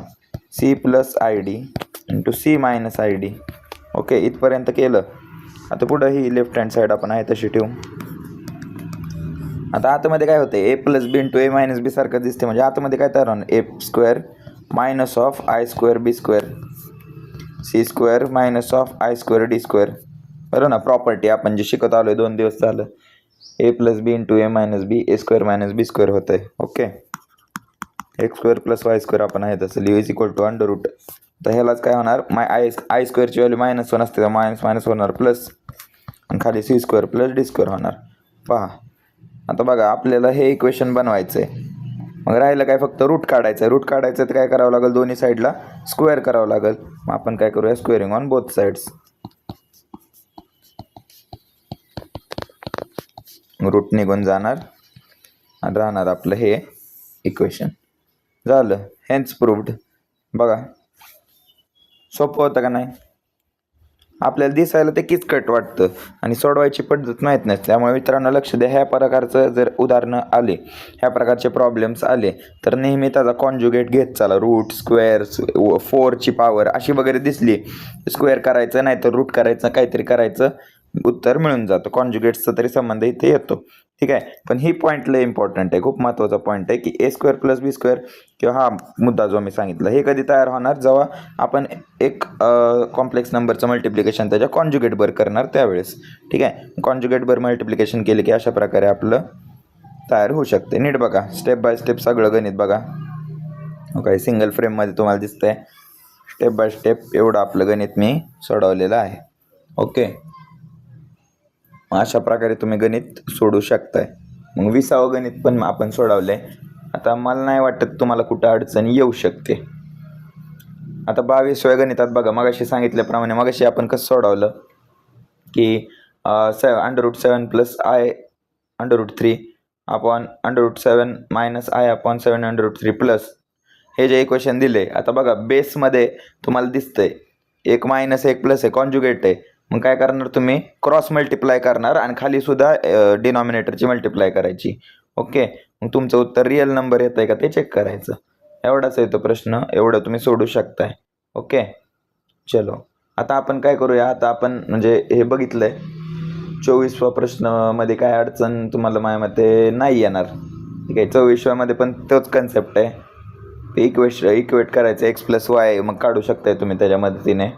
C plus I D into C minus I D. Okay, इथपर्यंत केलं. आता पुढं ही लेफ्ट हँड साईड आपण आहे तशी ठेवू. आता आतमध्ये काय होते A plus B into A minus B सारखं दिसते, म्हणजे आतमध्ये काय तयार होणार A square minus of I square B square C square minus of I square D square. बरोबर ना, प्रॉपर्टी आपण जे शिकत आलो आहे 2 दिवस झालं. A plus B into A minus B A square minus B square होतं आहे. Okay, X square plus Y square आपण आहे तसं लिहू is equal to under root. तर ह्यालाच काय होणार आय स्क्वेअरची व्हॅल्यू -1 असते तर मायनस मायनस होणार प्लस आणि खाली C square plus D square होणार. पहा आता बघा आपल्याला हे इक्वेशन बनवायचं आहे. मग राहिलं काय फक्त रूट काढायचं आहे. रूट काढायचं तर काय करावं लागेल, दोन्ही साईडला स्क्वेअर करावं लागेल. मग आपण काय करूया squaring on both sides. Root निघून जाणार आणि राहणार आपलं हे इक्वेशन. झालं, हेन्स प्रूव्ड. बघा सोपं होतं का नाही. आपल्याला दिसायला ते किचकट वाटतं आणि सोडवायची पद्धत माहीत नसते. त्यामुळे मित्रांनो लक्ष द्या, ह्या प्रकारचं जर उदाहरणं आले, ह्या प्रकारचे प्रॉब्लेम्स आले तर नेहमी त्याचा कॉन्जुगेट घेत चला. रूट स्क्वेअर 4ची पॉवर अशी वगैरे दिसली स्क्वेअर करायचं, नाही तर रूट करायचं, काहीतरी करायचं, उत्तर मिळून जातं. कॉन्जुगेट्सचा तरी संबंध इथे येतो. ठीक आहे, पण ही पॉईंट लय इम्पॉर्टंट आहे, खूप महत्त्वाचा पॉईंट आहे की ए स्क्वेअर प्लस बी स्क्वेअर किंवा हा मुद्दा जो मी सांगितला हे कधी तयार होणार, जेव्हा आपण एक कॉम्प्लेक्स नंबरचं मल्टिप्लिकेशन त्याच्या कॉन्जुगेटवर करणार त्यावेळेस. ठीक आहे, कॉन्जुगेटवर मल्टिप्लिकेशन केले की अशा प्रकारे आपलं तयार होऊ शकते. नीट बघा, स्टेप बाय स्टेप सगळं गणित बघा. ओके, सिंगल फ्रेममध्ये तुम्हाला दिसतंय स्टेप बाय स्टेप एवढं आपलं गणित मी सोडवलेलं आहे. ओके, अशा प्रकारे तुम्ही गणित सोडू शकताय. मग 20वं गणित पण आपण सोडवलंय. आता मला नाही वाटत तुम्हाला कुठं अडचण येऊ शकते. आता 22व्या गणितात बघा, मगाशी सांगितल्याप्रमाणे मगाशी आपण कसं सोडवलं की √7 plus I √3 upon √7 minus I upon 7 √3 plus हे जे इक्वेशन दिले. आता बघा बेसमध्ये तुम्हाला दिसतंय एक मायनस एक प्लस आहे, कॉन्जुगेट आहे. मग काय करणार तुम्ही क्रॉस मल्टिप्लाय करणार आणि खाली सुद्धा डिनॉमिनेटरची मल्टिप्लाय करायची. ओके, मग तुमचं उत्तर रिअल नंबर येत आहे का ते चेक करायचं. एवढाच आहे तो प्रश्न, एवढं तुम्ही सोडू शकताय. ओके, चलो आता आपण काय करूया. आता आपण म्हणजे हे बघितलंय 24व्या प्रश्नामध्ये काय अडचण तुम्हाला माझ्या मते नाही येणार. ठीक आहे, 24व्यामध्ये पण तोच कन्सेप्ट आहे, ते इक्वेट करायचं एक्स प्लस वाय, मग काढू शकताय तुम्ही त्याच्या मदतीने,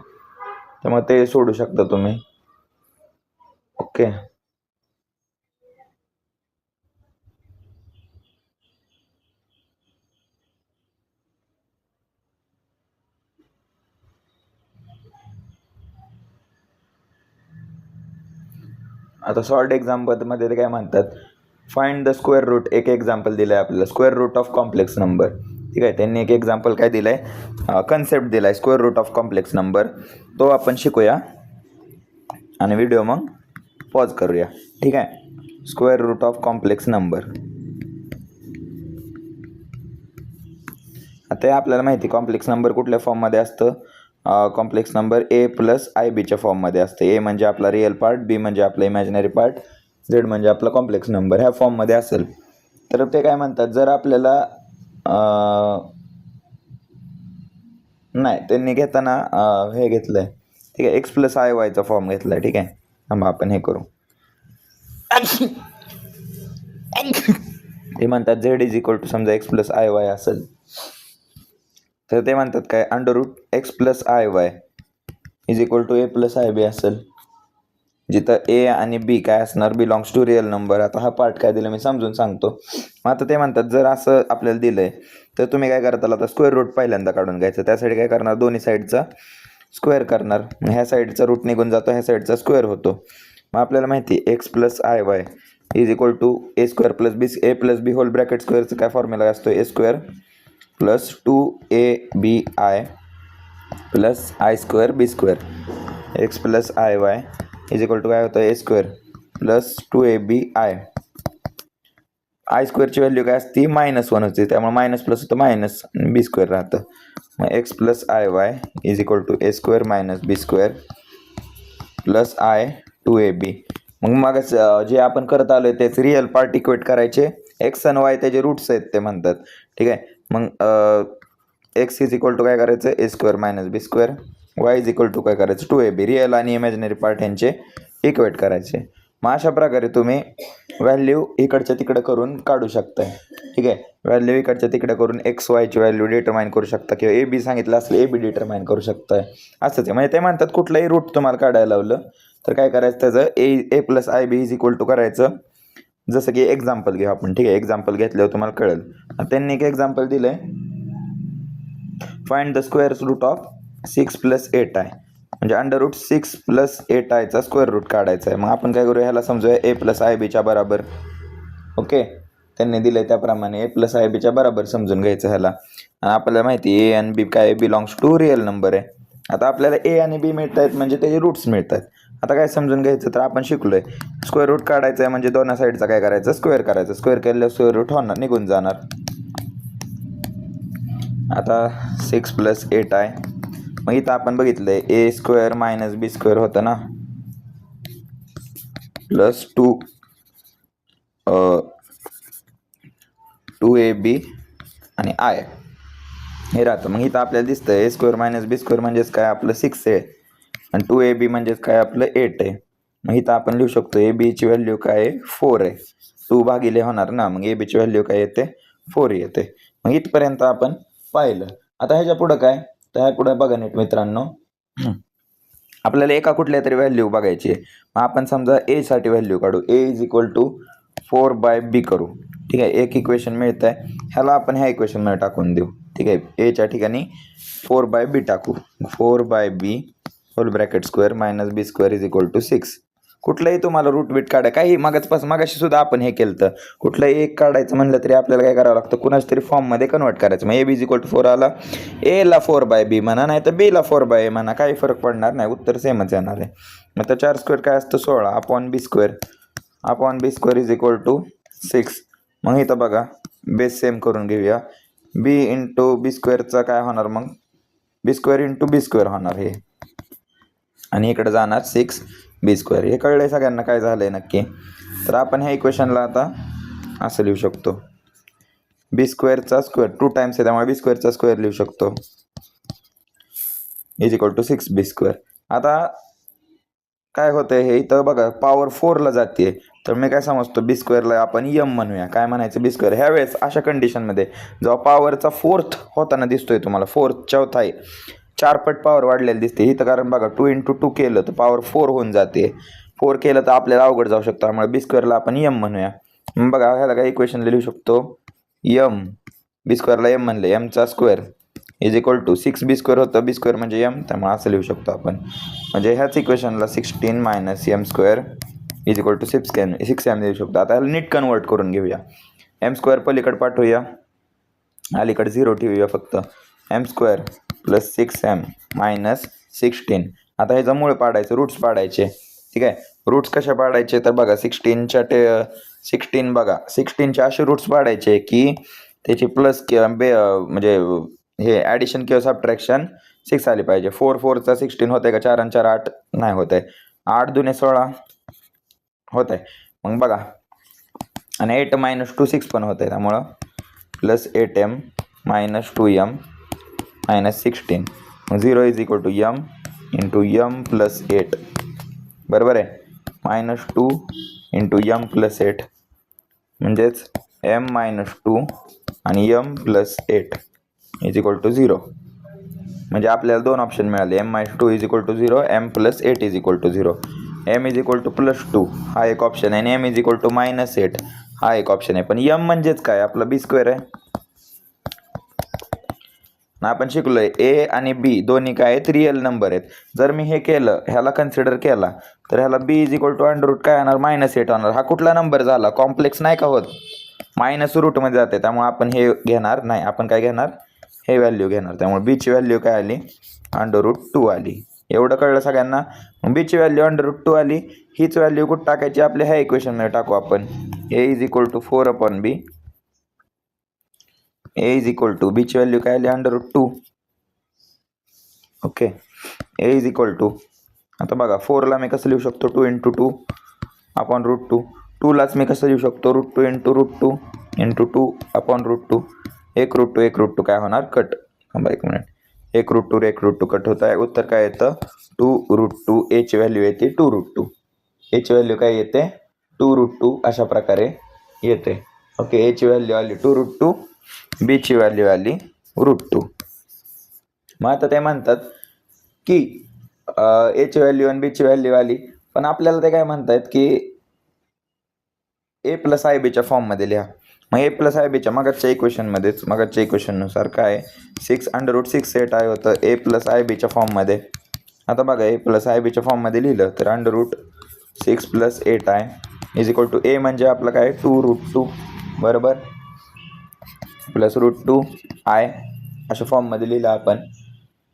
त्यामुळे ते सोडू शकता तुम्ही. ओके, आता सॉल्ड एक्झाम्पलमध्ये ते काय म्हणतात, फाइंड द स्क्वेअर रूट. एक एक्झाम्पल दिलं आहे आपल्याला, square root of complex number. ठीक आहे, त्यांनी एक एक्झाम्पल काय दिलं आहे, कन्सेप्ट दिला आहे square root of complex number. तो आपण शिकूया आणि व्हिडिओ मग पॉज करूया. ठीक आहे, square root of complex number. आता आपल्याला माहिती कॉम्प्लेक्स नंबर कुठल्या फॉर्ममध्ये असतं, complex number A plus I बीच्या फॉर्ममध्ये असते. ए म्हणजे आपला रिअल पार्ट, बी म्हणजे आपला इमॅजिनरी पार्ट, झेड म्हणजे आपला कॉम्प्लेक्स नंबर. ह्या फॉर्ममध्ये असेल तर ते काय म्हणतात, जर आपल्याला नाही त्यांनी घेताना हे घेतलं आहे. ठीक आहे, एक्स प्लस आय वायचा फॉर्म घेतला आहे. ठीक आहे, मग आपण हे करू. ते म्हणतात झेड इज इक्वल टू समजा एक्स प्लस आय वाय असेल तर ते म्हणतात काय √x plus I Y is equal to A plus I B असेल, जिथं ए आणि बी काय असणार बिलॉंग्स टू रिअल नंबर. आता हा पार्ट काय दिलं मी समजून सांगतो. मग आता ते म्हणतात जर असं आपल्याला दिलं आहे तर तुम्ही काय करताल, आता स्क्वेअर रूट पहिल्यांदा काढून घ्यायचं. त्यासाठी काय करणार, दोन्ही साईडचा स्क्वेअर करणार. मग ह्या साईडचा रूट निघून जातो, ह्या साईडचा स्क्वेअर होतो. मग आपल्याला माहिती आहे X plus I Y is equal to A square plus B, A plus B whole bracket स्क्वेअरचं काय फॉर्म्युला असतो, A square plus 2abi plus I square B square. X plus I Y is equal to काय होतं, A square plus 2abi. I स्क्वेअरची value काय असते -1 होती, त्यामुळे मायनस प्लस होतं मायनस बी स्क्वेअर राहतं. मग X plus I Y is equal to A square minus B square plus I 2ab. मग जे आपण करत आलो आहे त्याचे रिअल पार्ट इक्वेट करायचे, एक्स आणि वाय त्याचे रूट्स आहेत ते म्हणतात. ठीक आहे, मग एक्स इज इक्वल टू काय करायचं, A square minus B square, Y is equal to काय करायचं 2ab. रिअल आणि इमॅजिनरी पार्ट यांचे इक्वेट करायचे. मग अशा प्रकारे तुम्ही व्हॅल्यू इकडच्या तिकडे करून काढू शकताय. ठीक आहे, व्हॅल्यू इकडच्या तिकडे करून एक्स वायची व्हॅल्यू डिटरमाइन करू शकता किंवा ए बी सांगितलं असलं ए बी डिटरमाइन करू शकताय. असंच आहे. म्हणजे ते म्हणतात कुठलंही रूट तुम्हाला काढायला लावलं तर काय करायचं, त्याचं A plus I B is equal to करायचं. जसं की एक्झाम्पल घेऊ आपण. ठीक आहे, एक्झाम्पल घेतल्यावर तुम्हाला कळेल. त्यांनी एक एक्झाम्पल दिलंय, find the square root of 6 + 8i. म्हणजे under route 6 + 8i square route काढायचा आहे. मग आपण काय करूया, ह्याला समजूया ए प्लस आय बीच्या बरोबर. ओके, त्यांनी दिलंय त्याप्रमाणे ए प्लस आय बीच्या बरोबर समजून घ्यायचं ह्याला. आणि आपल्याला माहिती ए आणि बी काय बिलॉंग्स टू रिअल नंबर आहे. आता आपल्याला ए आणि बी मिळत आहेत म्हणजे त्याचे रूट्स मिळत आहेत. आता काय समजून घ्यायचं, तर आपण शिकलोय स्क्वेअर रूट काढायचं आहे म्हणजे दोन्ही साईडचा काय करायचं, स्क्वेअर करायचं. स्क्वेअर केल्यावर स्क्वेअर रूट होणार, निघून जाणार. आता 6 + 8i. मग इथं आपण बघितलंय ए स्क्वेअर मायनस बी स्क्वेअर होतं ना, प्लस 2ab आणि आय हे राहतं. मग इथं आपल्याला दिसतं ए स्क्वेअर मायनस बी स्क्वेअर म्हणजेच काय आपलं 6 आहे आणि 2ab म्हणजेच काय आपलं 8 आहे. मग इथं आपण लिहू शकतो ए बीची व्हॅल्यू काय आहे, 4 आहे. 2 भागिले होणार ना, मग ए बीची व्हॅल्यू काय येते, 4 येते. मग इथपर्यंत आपण पाहिलं. आता ह्याच्या पुढं काय, तर ह्या पुढे बघा नीट मित्रांनो, आपल्याला एका कुठल्या तरी व्हॅल्यू बघायची आहे. मग आपण समजा ए साठी व्हॅल्यू काढू. ए इज इक्वल टू 4/b करू. ठीक आहे, एक इक्वेशन मिळत आहे, ह्याला आपण ह्या इक्वेशनमध्ये टाकून देऊ. ठीक आहे, एच्या ठिकाणी 4/b टाकू. 4/b whole bracket square minus B square is equal to 6. कुठलंही तुम्हाला रूट बीट काढा, काही मागाशी सुद्धा आपण हे केलं तर कुठलंही एक काढायचं म्हणलं तरी आपल्याला काय करावं लागतं, कुणाच तरी फॉर्ममध्ये कन्वर्ट करायचं. मग A B is equal to 4 आला, एला 4/b म्हणा, नाही तर बीला 4/a म्हणा, काही फरक पडणार नाही, उत्तर सेमच येणार आहे. मग तर 4 स्क्वेअर काय असतं, 16 upon B square. Upon B square is equal to 6. मग इथं बघा बेस सेम करून घेऊया. बी इंटू बी स्क्वेअरचा काय होणार, मग बी स्क्वेअर इंटू बी स्क्वेअर होणार हे, आणि इकडे जाणार 6b स्क्वेअर. हे कळलंय सगळ्यांना काय झालंय नक्की. तर आपण ह्या इक्वेशनला आता असं लिहू शकतो, बी स्क्वेअरचा स्क्वेअर 2 टाइम्स आहे त्यामुळे बी स्क्वेअरचा स्क्वेअर लिहू शकतो is equal to 6b square. आता काय होतंय, हे इथं बघा पॉवर 4ला जाते, तर मी काय समजतो बी स्क्वेअरला आपण यम म्हणूया. काय म्हणायचं, बी स्क्वेअर. ह्यावेळेस अशा कंडिशनमध्ये जेव्हा पॉवरचा 4th होताना दिसतोय तुम्हाला, 4th चौथा आहे, 4 पट पॉवर वाढलेली दिसते इथं. कारण बघा 2 × 2 केलं तर पॉवर 4 होऊन जाते. 4 केलं तर आपल्याला अवघड जाऊ शकतं, त्यामुळे बी स्क्वेअरला आपण यम म्हणूया. मग बघा ह्याला काय इक्वेशन लिहू शकतो, यम बी स्क्वेअरला यम म्हणले, एमचा square is equal to 6b square होतं, बी स्क्वेअर म्हणजे यम, त्यामुळे असं लिहू शकतो आपण. म्हणजे ह्याच इक्वेशनला 16 - m square is equal to 6m लिहू शकतो. आता ह्याला नीट कन्वर्ट करून घेऊया. एम स्क्वेअर पलीकडे पाठवूया, अलीकडे 0 ठेवूया फक्त. m square plus 6m minus 16. आता ह्याचा मूळ पाडायचं, रूट्स पाडायचे. ठीक आहे, रूट्स कशा पाडायचे, तर बघा 16 बघा 16चे असे रूट्स पाडायचे की त्याची प्लस किंवा म्हणजे हे ॲडिशन किंवा सबट्रॅक्शन 6 आली पाहिजे. 4 4चा 16 होत आहे का, 4 आणि 4 8 नाही होत आहे, 8 दुने 16 होत आहे. मग बघा आणि 8 - 2 6 पण होत आहे, त्यामुळं प्लस 8m - 2m - 16. मग 0 is equal to m into m plus 8 बरोबर आहे, -2 इंटू m प्लस 8 म्हणजेच m - 2 आणि m plus 8 is equal to 0. म्हणजे आपल्याला 2 ऑप्शन मिळाले, m - 2 is equal to 0, m plus 8 is equal to 0. m is equal to +2 हा एक ऑप्शन आहे आणि m इज इक्वल टू -8 हा एक ऑप्शन आहे. पण m म्हणजेच काय, आपलं बी स्क्वेअर आहे ना. आपण शिकलोय ए आणि बी दोन्ही काय आहेत, रिअल नंबर आहेत. जर मी हे केलं, ह्याला कन्सिडर केला, तर ह्याला B is equal to under root काय होणार, -8 होणार. हा कुठला नंबर झाला, कॉम्प्लेक्स नाही का होत, मायनस रूटमध्ये जाते, त्यामुळे आपण हे घेणार नाही. आपण काय घेणार, हे व्हॅल्यू घेणार. त्यामुळे बीची व्हॅल्यू काय आली, √2 आली. एवढं कळलं सगळ्यांना. बीची व्हॅल्यू √2 आली. हीच व्हॅल्यू कुठं टाकायची, आपल्या ह्या इक्वेशनमध्ये टाकू आपण. A is equal to 4/b. A is equal to बीची व्हॅल्यू काय आली, √2. Okay, A is equal to, आता बघा 4ला मी कसं लिहू शकतो, 2 × 2 अपॉन √2. 2लाच मी कसं लिहू शकतो, √2 × √2 × 2 अपॉन √2. 1 √2 काय होणार, कट. थांबा 1 मिनिट, 1 √2 कट होत आहे. उत्तर काय येतं, 2 √2. एची व्हॅल्यू येते 2 √2. एची व्हॅल्यू काय येते 2√2 अशा प्रकारे येते. ओके, एची व्हॅल्यू आली 2√2, बीची व्हॅल्यू आली √2. मग आता ते म्हणतात की एची व्हॅल्यू आणि बीची व्हॅल्यू आली, पण आपल्याला ते काय म्हणतात की ए प्लस आय बीच्या फॉर्ममध्ये लिहा. मग ए प्लस आय बीच्या मागच्या इक्वेशननुसार काय 6√6 होतं ए प्लस आय बीच्या फॉर्ममध्ये. आता बघा ए प्लस आय बीच्या फॉर्ममध्ये लिहिलं तर √6 + 8i इज इक्वल टू ए म्हणजे आपलं काय 2√2 बरोबर प्लस √2i अशा फॉर्ममध्ये लिहिलं आपण.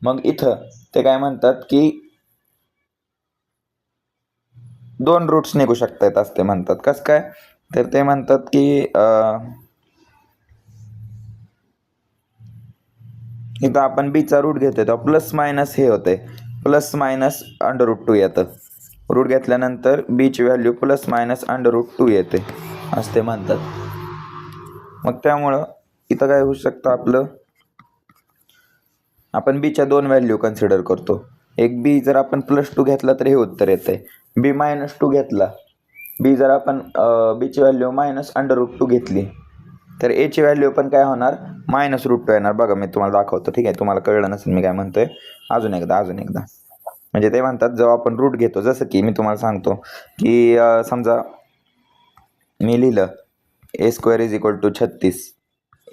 मग इथं ते काय म्हणतात की 2 रूट्स निघू शकतात असं ते म्हणतात. कसं काय तर ते म्हणतात की इथं आपण बीचा रूट घेतोय तेव्हा प्लस मायनस हे होते प्लस मायनस √2 येतं. रूट घेतल्यानंतर बीची व्हॅल्यू प्लस मायनस √2 येते असं ते म्हणतात. मग त्यामुळं इथं काय होऊ शकतं आपलं, आपण बीच्या 2 व्हॅल्यू कन्सिडर करतो. एक बी जर आपण +2 घेतला तर हे उत्तर येते. बी -2 घेतला, बी जर आपण बीची व्हॅल्यू -√2 घेतली तर एची व्हॅल्यू पण काय होणार -√2 येणार. बघा मी तुम्हाला दाखवतो, ठीक आहे, तुम्हाला कळलं नसेल मी काय म्हणतोय. अजून एकदा म्हणजे ते म्हणतात जेव्हा आपण रूट घेतो, जसं की मी तुम्हाला सांगतो की समजा मी लिहिलं a² = 36,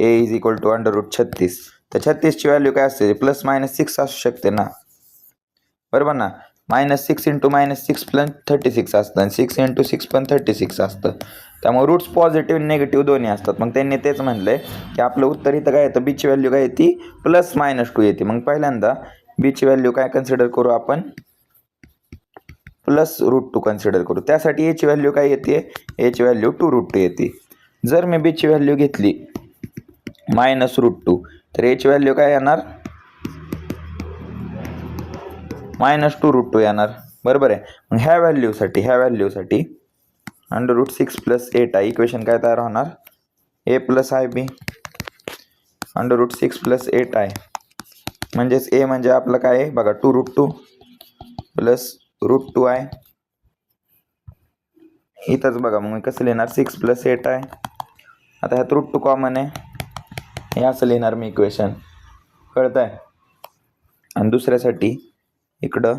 a = √36, तर 36ची व्हॅल्यू काय असते +-6 असू शकते ना, बरोबर ना. -6 × -6 + 36 असतं आणि 6 × 6 पण 36 असतं. त्यामुळे रूट्स पॉझिटिव्ह निगेटिव्ह दोन्ही असतात. मग त्यांनी तेच म्हणलंय की आपलं उत्तर इथं काय येतं, बीची व्हॅल्यू काय येते +-2 येते. मग पहिल्यांदा बीची व्हॅल्यू काय कन्सिडर करू आपण +√2 कन्सिडर करू. त्यासाठी एची व्हॅल्यू काय येते, एची व्हॅल्यू 2√2 येते. जर मी बीची व्हॅल्यू घेतली -√2 तर एची व्हॅल्यू काय येणार -2√2 येणार, बरोबर आहे. मग ह्या व्हॅल्यूसाठी √6 + 8i इक्वेशन काय तयार होणार a + ib √6 + 8i म्हणजेच a म्हणजे आपलं काय आहे बघा 2√2 + √2i. इथंच बघा मग मी कसं लिहिणार 6 + 8i. आता ह्यात √2 कॉमन आहे, हे असं लिहिणार मी इक्वेशन, कळत आहे. आणि दुसऱ्यासाठी इकडं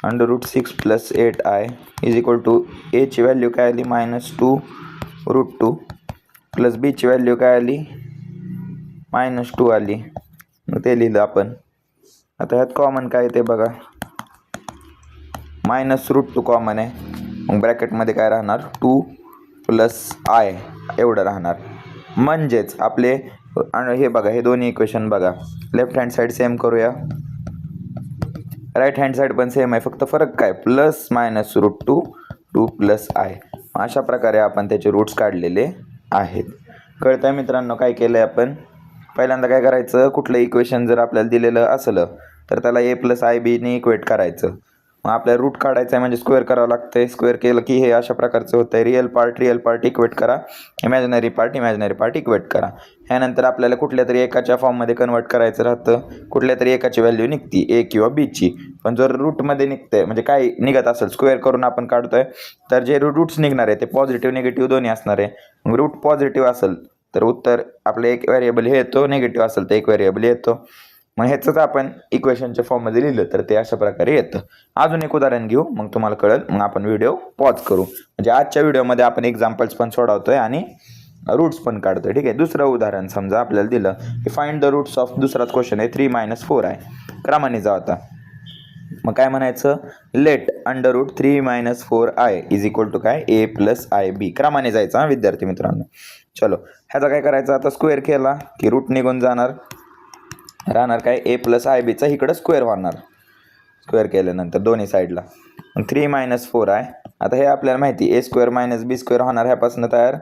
√6 + 8i इज इक्वल टू एची व्हॅल्यू काय आली -2√2 प्लस बीची व्हॅल्यू काय आली -2 आली. मग ते लिहिलं आपण. आता ह्यात कॉमन काय ते बघा -√2 कॉमन आहे, मग ब्रॅकेटमध्ये काय राहणार 2 + i एवढं राहणार. म्हणजेच आपले हे बघा हे दोन्ही इक्वेशन बघा, लेफ्ट हँड साईड सेम करूया, राईट हँड साईड पण सेम आहे, फक्त फरक काय +-√2 2 + i. अशा प्रकारे आपण त्याचे रूट्स काढलेले आहेत. कळतंय मित्रांनो काय केलंय आपण. पहिल्यांदा काय करायचं, कुठलं इक्वेशन जर आपल्याला दिलेलं असलं तर त्याला a + ib ने इक्वेट करायचं. मग आपल्याला रूट काढायचं आहे म्हणजे स्क्वेअर करावं लागतंय. स्क्वेअर केलं की हे अशा प्रकारचं होतं, रिअल पार्ट इक्वेट करा, इमॅजिनरी पार्ट इक्वेट करा. ह्यानंतर आपल्याला कुठल्या तरी एकाच्या फॉर्ममध्ये कन्वर्ट करायचं राहतं. कुठल्या तरी एकाची व्हॅल्यू निघती ए किंवा बीची. पण जर रूटमध्ये निघतंय म्हणजे काय निघत असेल स्क्वेअर करून आपण काढतोय तर जे रूट्स निघणार आहे ते पॉझिटिव्ह निगेटिव्ह दोन्ही असणार आहे. मग रूट पॉझिटिव्ह असेल तर उत्तर आपलं एक व्हेरिएबल हे येतो, निगेटिव्ह असेल तर एक व्हेरिएबल येतो. मग ह्याचंच आपण इक्वेशनच्या फॉर्ममध्ये लिहिलं तर ते अशा प्रकारे येतं. अजून एक उदाहरण घेऊ मग तुम्हाला कळेल. मग आपण व्हिडिओ पॉज करू. म्हणजे आजच्या व्हिडिओमध्ये आपण एक्झाम्पल्स पण सोडवतोय आणि रूट्स पण काढतोय, ठीक आहे. दुसरं उदाहरण समजा आपल्याला दिलं की फाइंड द रूट्स ऑफ, दुसराच क्वेश्चन आहे 3 - 4 आहे, क्रमाने जाऊ आता. मग काय म्हणायचं, let √3 - 4i is equal to काय a + ib. क्रमाने जायचं हा विद्यार्थी मित्रांनो. चलो ह्याचा काय करायचं, आता स्क्वेअर केला की रूट निघून राहणार काय a + ibचा इकडं स्क्वेअर होणार, स्क्वेअर केल्यानंतर दोन्ही साईडला. मग 3 - 4i. आता हे आपल्याला माहिती a² - b² होणार ह्यापासून तयार,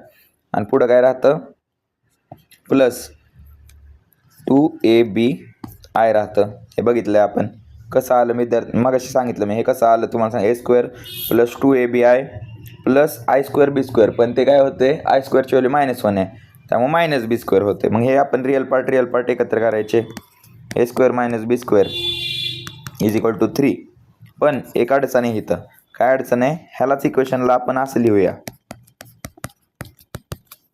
आणि पुढं काय राहतं +2abi राहतं. हे बघितलं आपण कसं आलं विद्यार्थी, मग अशी सांगितलं मी हे कसं आलं तुम्हाला सांग, a² + 2abi + i² b². पण ते काय होते i² ची व्हॅल्यू -1 आहे त्यामुळे -b² होते. मग हे आपण रिअल पार्ट एकत्र करायचे. A square minus B square is equal to 3. पण एक अडचण आहे इथं. काय अडचण आहे? ह्यालाच इक्वेशनला आपण असं लिहूया,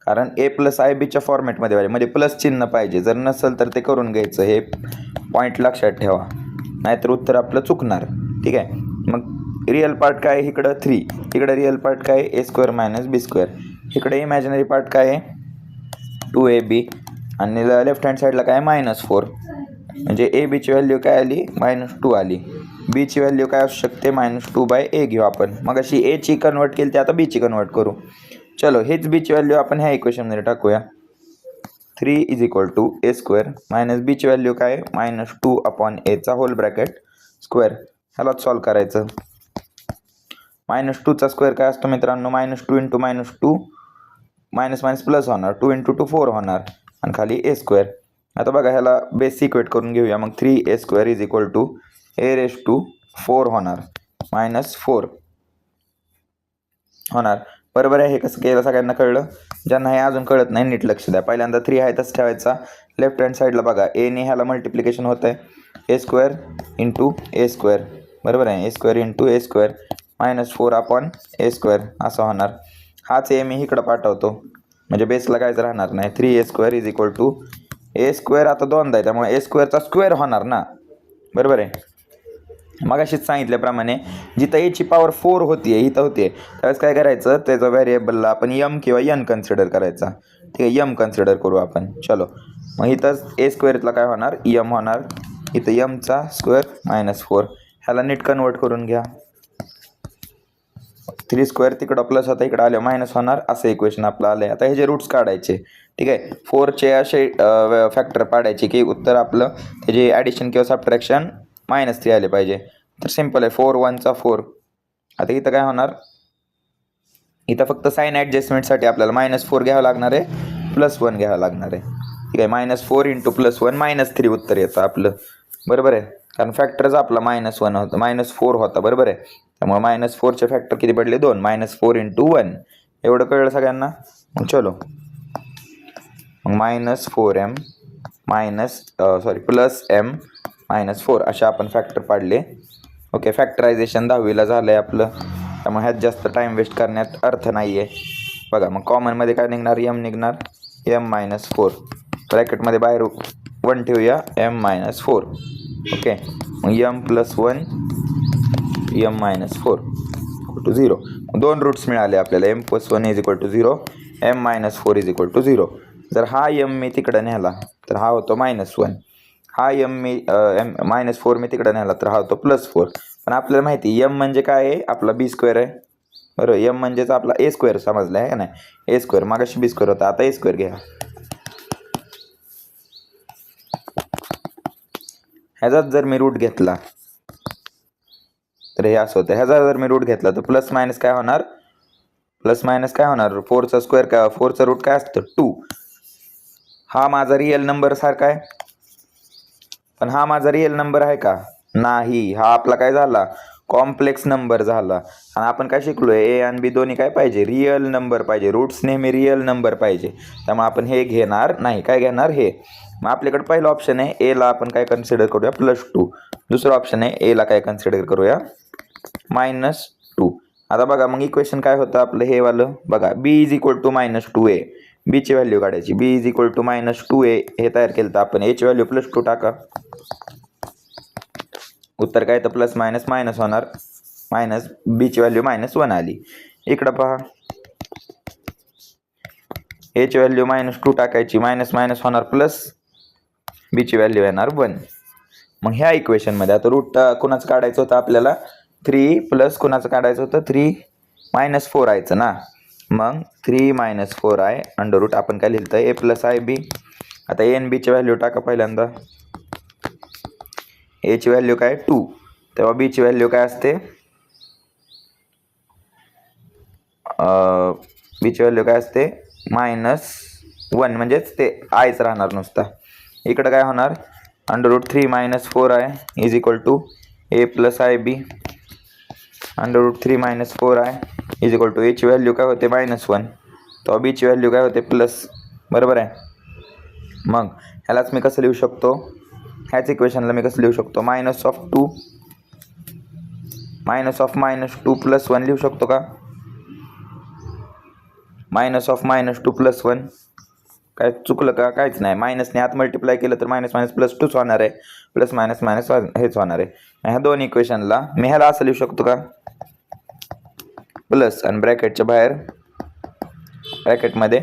कारण ए प्लस आय बीच्या फॉर्मॅटमध्ये पाहिजे, म्हणजे प्लस चिन्ह पाहिजे. जर नसेल तर ते करून घ्यायचं, हे पॉईंट लक्षात ठेवा, नाहीतर उत्तर आपलं चुकणार. ठीक आहे. मग रिअल पार्ट काय आहे? इकडं 3, इकडं रिअल पार्ट काय आहे? ए स्क्वेअर मायनस बी स्क्वेअर. इकडे इमॅजिनरी पार्ट काय आहे? 2ab. आणि लेफ्ट हँड साईडला काय आहे? -4. म्हणजे ए बीची व्हॅल्यू काय आली? -2 आली. बीची व्हॅल्यू काय असू शकते? -2/a घेऊ आपण. मग अशी एची कन्वर्ट केली, ते आता बीची कन्वर्ट करू. चलो, हेच बीची व्हॅल्यू आपण ह्या इक्वेशनमध्ये टाकूया. 3 is equal to A square minus बीची व्हॅल्यू काय? -2/a चा होल ब्रॅकेट स्क्वेअर. ह्यालाच सॉल्व करायचं. -2चा स्क्वेअर काय असतो मित्रांनो? -2 इंटू -2 मायनस मायनस प्लस होणार, 2 इंटू 2 4 होणार, आणि खाली ए स्क्वेअर. आता बघा, ह्याला बेस इक्वेट करून घेऊया. मग 3a square is equal to a⁴ होणार, -4 होणार. बरोबर आहे. हे कसं केलं सगळ्यांना कळलं? ज्यांना हे अजून कळत नाही नीट लक्ष द्या. पहिल्यांदा 3 आहे तसं ठेवायचा. लेफ्ट हँड साईडला बघा, एने ह्याला मल्टिप्लिकेशन होतं आहे, ए स्क्वेअर इंटू ए स्क्वेअर. बरोबर आहे. ए स्क्वेअर इंटू ए स्क्वेअर -4/a स्क्वेअर असं होणार. हाच ए मी इकडं पाठवतो, म्हणजे बेसला काहीच राहणार नाही. 3a square is equal to A square. आता 2दा आहे, त्यामुळे ए स्क्वेअरचा स्क्वेअर होणार ना. बरोबर आहे. मग अशीच सांगितल्याप्रमाणे जिथं एची पॉवर 4 होती आहे, इथं होते, त्यावेळेस काय करायचं? त्याचा व्हेरिएबलला आपण एम किंवा एन कन्सिडर करायचा. ठीक आहे, एम कन्सिडर करू आपण. चलो, मग इथंच ए स्क्वेअरला काय होणार? एम होणार. इथं एमचा स्क्वेअर -4. ह्याला नीट कन्वर्ट करून घ्या. 3 स्क्वेअर तिकडं प्लस होता, इकडं आलं मायनस होणार. असं इक्वेशन आपलं आलं आहे. आता हे जे रूट्स काढायचे. ठीक आहे, 4चे असे फॅक्टर पाडायचे की उत्तर आपलं त्याचे ॲडिशन किंवा सबट्रॅक्शन -3 आले पाहिजे. तर सिम्पल आहे. 4 1 4. आता इथं काय होणार? इथं फक्त साईन ॲडजस्टमेंटसाठी आपल्याला -4 घ्यावं लागणार आहे, +1 घ्यावं लागणार आहे. ठीक आहे, -4 इंटू +1 -3 उत्तर येतं आपलं. बरोबर आहे, कारण फॅक्टरच आपला -1 होता, -4 होता. बरोबर आहे. त्यामुळे -4चे फॅक्टर किती पडले? 2. -4 इंटू 1. एवढं कळलं सगळ्यांना? मग चलो, मग -4m +m -4 अशा आपण फॅक्टर पाडले. ओके, फॅक्टरायझेशन 10वीला झालं आहे आपलं, त्यामुळे ह्यात जास्त टाईम वेस्ट करण्यात अर्थ नाही आहे. बघा, मग कॉमनमध्ये काय निघणार? m निघणार, m -4. ब्रॅकेटमध्ये बाहेर 1 ठेवूया, m -4. ओके, मग m + 1 m -4 0. 2 रूट्स मिळाले आपल्याला. m + 1 is equal to 0, m -4 is equal to 0. जर हा m मी तिकडं नेला तर हा होतो -1. हा m मी -4 मी तिकडं नेला तर हा होतो +4. पण आपल्याला माहिती m म्हणजे काय आहे? आपला b स्क्वेअर आहे. बरोबर, m म्हणजेच आपला a स्क्वेअर समजला आहे का नाही? a स्क्वेअर मागाशी b स्क्वेअर होता, आता a स्क्वेअर घ्या. ह्याचाच जर मी रूट घेतला तर हे असं होतं. ह्याचा जर मी रूट घेतला तर प्लस मायनस काय होणार? 4चा स्क्वेअर काय? 4चा रूट काय असतं? 2. हा माझा रिअल नंबर सारखा आहे, पण हा माझा रिअल नंबर आहे का? नाही. हा आपला काय झाला? कॉम्प्लेक्स नंबर झाला. आणि आपण काय शिकलोय? ए आणि बी दोन्ही काय पाहिजे? रिअल नंबर पाहिजे. रूट्स नेहमी रिअल नंबर पाहिजे. त्यामुळे आपण हे घेणार नाही. काय घेणार? हे. मग आपल्याकडे पहिलं ऑप्शन आहे, एला आपण काय कन्सिडर करूया? +2. दुसरं ऑप्शन आहे, एला काय कन्सिडर करूया? -2. आता बघा, मग इक्वेशन काय होतं आपलं हे वालं? बघा, b is equal to -2a. बीची व्हॅल्यू काढायची. b is equal to -2a हे तयार केलं तर आपण एची व्हॅल्यू +2 टाका. उत्तर काय? तर प्लस मायनस मायनस होणार. बीची व्हॅल्यू -1 आली. इकडं पहा, एची व्हॅल्यू -2 टाकायची, मायनस मायनस होणार प्लस, बीची व्हॅल्यू येणार 1. मग ह्या इक्वेशनमध्ये आता रूट कुणाचं काढायचं होतं आपल्याला? 3 प्लस कुणाचं काढायचं होतं? 3 -4 आयचं ना. मग 3 -4i अंडर आपण काय लिहिलं? a + ib. आता a आणि b ची व्हॅल्यू टाका पहिल्यांदा. a ची व्हॅल्यू काय? 2. तेव्हा b ची व्हॅल्यू काय असते? b ची व्हॅल्यू काय असते? -1, म्हणजेच ते आयच राहणार नुसता. इकडं काय होणार? √3 - 4i is equal to a + ib. √3 - 4i is equal to a ची व्हॅल्यू काय होते? -1. तर b ची व्हॅल्यू काय होते? प्लस. बरोबर आहे. मग ह्यालाच मी कसं लिहू शकतो? ह्याच इक्वेशनला मी कसं लिहू शकतो, -2 -2 + 1 लिहू शकतो का? -2 + 1 काय चुकलं का? काहीच नाही. मायनसने आत मल्टिप्लाय केलं तर मायनस मायनस प्लस टूच होणार आहे, प्लस मायनस मायनस हेच होणार आहे. ह्या दोन इक्वेशनला मी ह्याला असं लिहू शकतो का, प्लस आणि ब्रॅकेटच्या बाहेर ब्रॅकेटमध्ये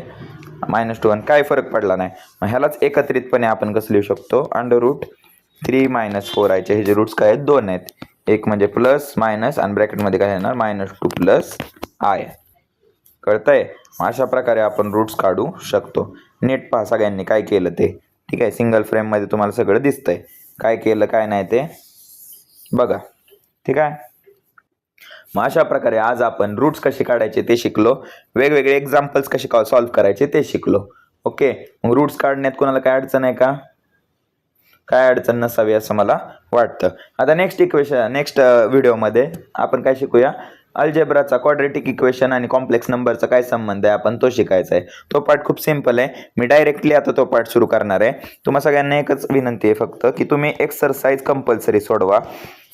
-2 काय फरक पडला नाही. मग ह्यालाच एकत्रितपणे आपण कसं लिहू शकतो, √3 - 4i हे जे रूट्स काय आहेत 2 आहेत. एक म्हणजे प्लस मायनस आणि ब्रॅकेटमध्ये काय येणार -2 + i. कळतंय? अशा प्रकारे आपण रूट्स काढू शकतो. नीट पहा सगळ्यांनी काय केलं ते. ठीक आहे, सिंगल फ्रेममध्ये तुम्हाला सगळं दिसतंय काय केलं काय नाही ते बघा. ठीक आहे, मग अशा प्रकारे आज आपण रूट्स कसे काढायचे ते शिकलो, वेगवेगळे एक्झाम्पल्स कसे सॉल्व्ह करायचे ते शिकलो. ओके, मग रूट्स काढण्यात कोणाला काय अडचण आहे का? काय अडचण नसावी असं मला वाटतं. आता नेक्स्ट व्हिडिओमध्ये आपण काय शिकूया, अल्जेब्राचा क्वाड्रेटिक इक्वेशन आणि कॉम्प्लेक्स नंबरचा काय संबंध आहे आपण तो शिकायचा आहे. तो पार्ट खूप सिंपल आहे. मी डायरेक्टली आता तो पार्ट सुरू करणार आहे. तुम्हा सगळ्यांना एकच विनंती आहे फक्त की तुम्ही एक्सरसाइज कंपल्सरी सोडवा.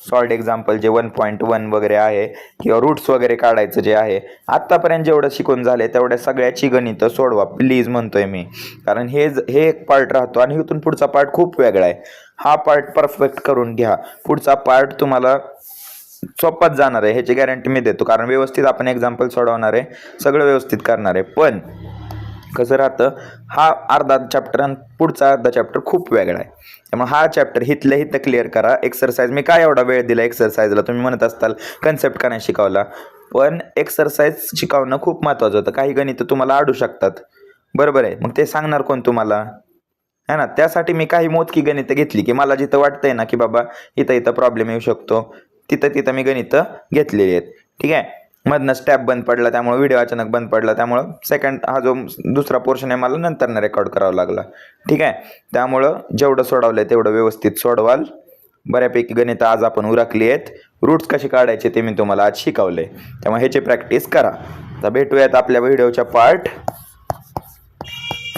सॉल्ड एक्झाम्पल जे 1.1 वगैरे आहे किंवा रूट्स वगैरे काढायचं जे आहे आत्तापर्यंत जेवढं शिकून झाले तेवढ्या सगळ्याची गणितं सोडवा प्लीज म्हणतोय मी. कारण हे एक पार्ट राहतो आणि इथून पुढचा पार्ट खूप वेगळा आहे. हा पार्ट परफेक्ट करून घ्या, पुढचा पार्ट तुम्हाला सोपाच जाणार आहे ह्याची गॅरंटी मी देतो. कारण व्यवस्थित आपण एक्झाम्पल सोडवणार आहे, सगळं व्यवस्थित करणार आहे. पण कसं राहतं, हा अर्धा चॅप्टर आणि पुढचा अर्धा चॅप्टर खूप वेगळा आहे. त्यामुळे हा चॅप्टर हिथल्या हिथं क्लिअर करा. एक्सरसाइज मी काय एवढा वेळ दिला एक्सरसाइजला, तुम्ही म्हणत असताल कन्सेप्ट का नाही शिकवला, पण एक्सरसाइज शिकवणं खूप महत्त्वाचं होतं. काही गणितं तुम्हाला अडू शकतात, बरोबर आहे, मग ते सांगणार कोण तुम्हाला, है ना. त्यासाठी मी काही मोजकी गणितं घेतली की मला जिथं वाटतंय ना की बाबा इथं प्रॉब्लेम येऊ शकतो तिथं मी गणितं घेतलेली आहेत. ठीक आहे, मधनं स्टॅप बंद पडला त्यामुळे व्हिडिओ अचानक बंद पडला, त्यामुळं हा जो दुसरा पोर्शन आहे मला नंतर रेकॉर्ड करावा लागला. ठीक आहे, त्यामुळं जेवढं सोडवलं आहे तेवढं व्यवस्थित सोडवाल. बऱ्यापैकी गणितं आज आपण उरकली आहेत. रूट्स कसे काढायचे ते मी तुम्हाला आज शिकवले, त्यामुळे ह्याची प्रॅक्टिस करा. आता भेटूयात आपल्या व्हिडिओच्या पार्ट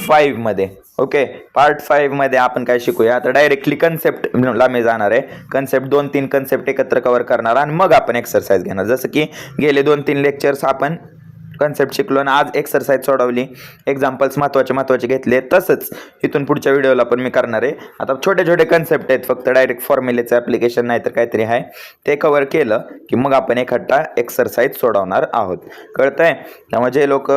5 मध्ये. ओके, पार्ट 5 मध्ये आपण काय शिकूया, आता डायरेक्टली कन्सेप्टला मी जाणार आहे. कन्सेप्ट 2-3 कन्सेप्ट एकत्र कव्हर करणार आणि मग आपण एक्सरसाइज घेणार. जसं की गेले 2-3 लेक्चर्स आपण कन्सेप्ट शिकलो आणि आज एक्सरसाइज सोडवली, एक्झाम्पल्स महत्त्वाचे घेतले. तसंच इथून पुढच्या व्हिडिओला पण मी करणार आहे. आता छोटे छोटे आहेत, फक्त डायरेक्ट फॉर्म्युलेचं ॲप्लिकेशन नाही तर काहीतरी आहे ते कव्हर केलं की मग आपण एखादा एक्सरसाइज सोडवणार आहोत. कळतंय? त्यामुळे जे लोक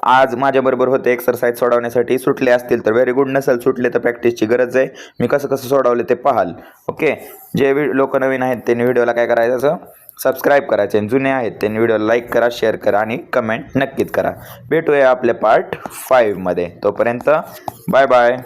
आज माझ्याबरोबर होते एक्सरसाइज सोडवण्यासाठी सुटले असतील तर व्हेरी गुड, नसेल सुटले तर प्रॅक्टिसची गरज आहे. मी कसं सोडवले ते पाहाल. ओके, जे लोक नवीन आहेत त्यांनी व्हिडिओला काय करायचं, सबस्क्राईब करायचे, जुने आहेत त्यांनी व्हिडिओला लाईक करा, शेअर करा आणि कमेंट नक्कीच करा. भेटूया आपल्या पार्ट 5 मध्ये. तोपर्यंत बाय बाय.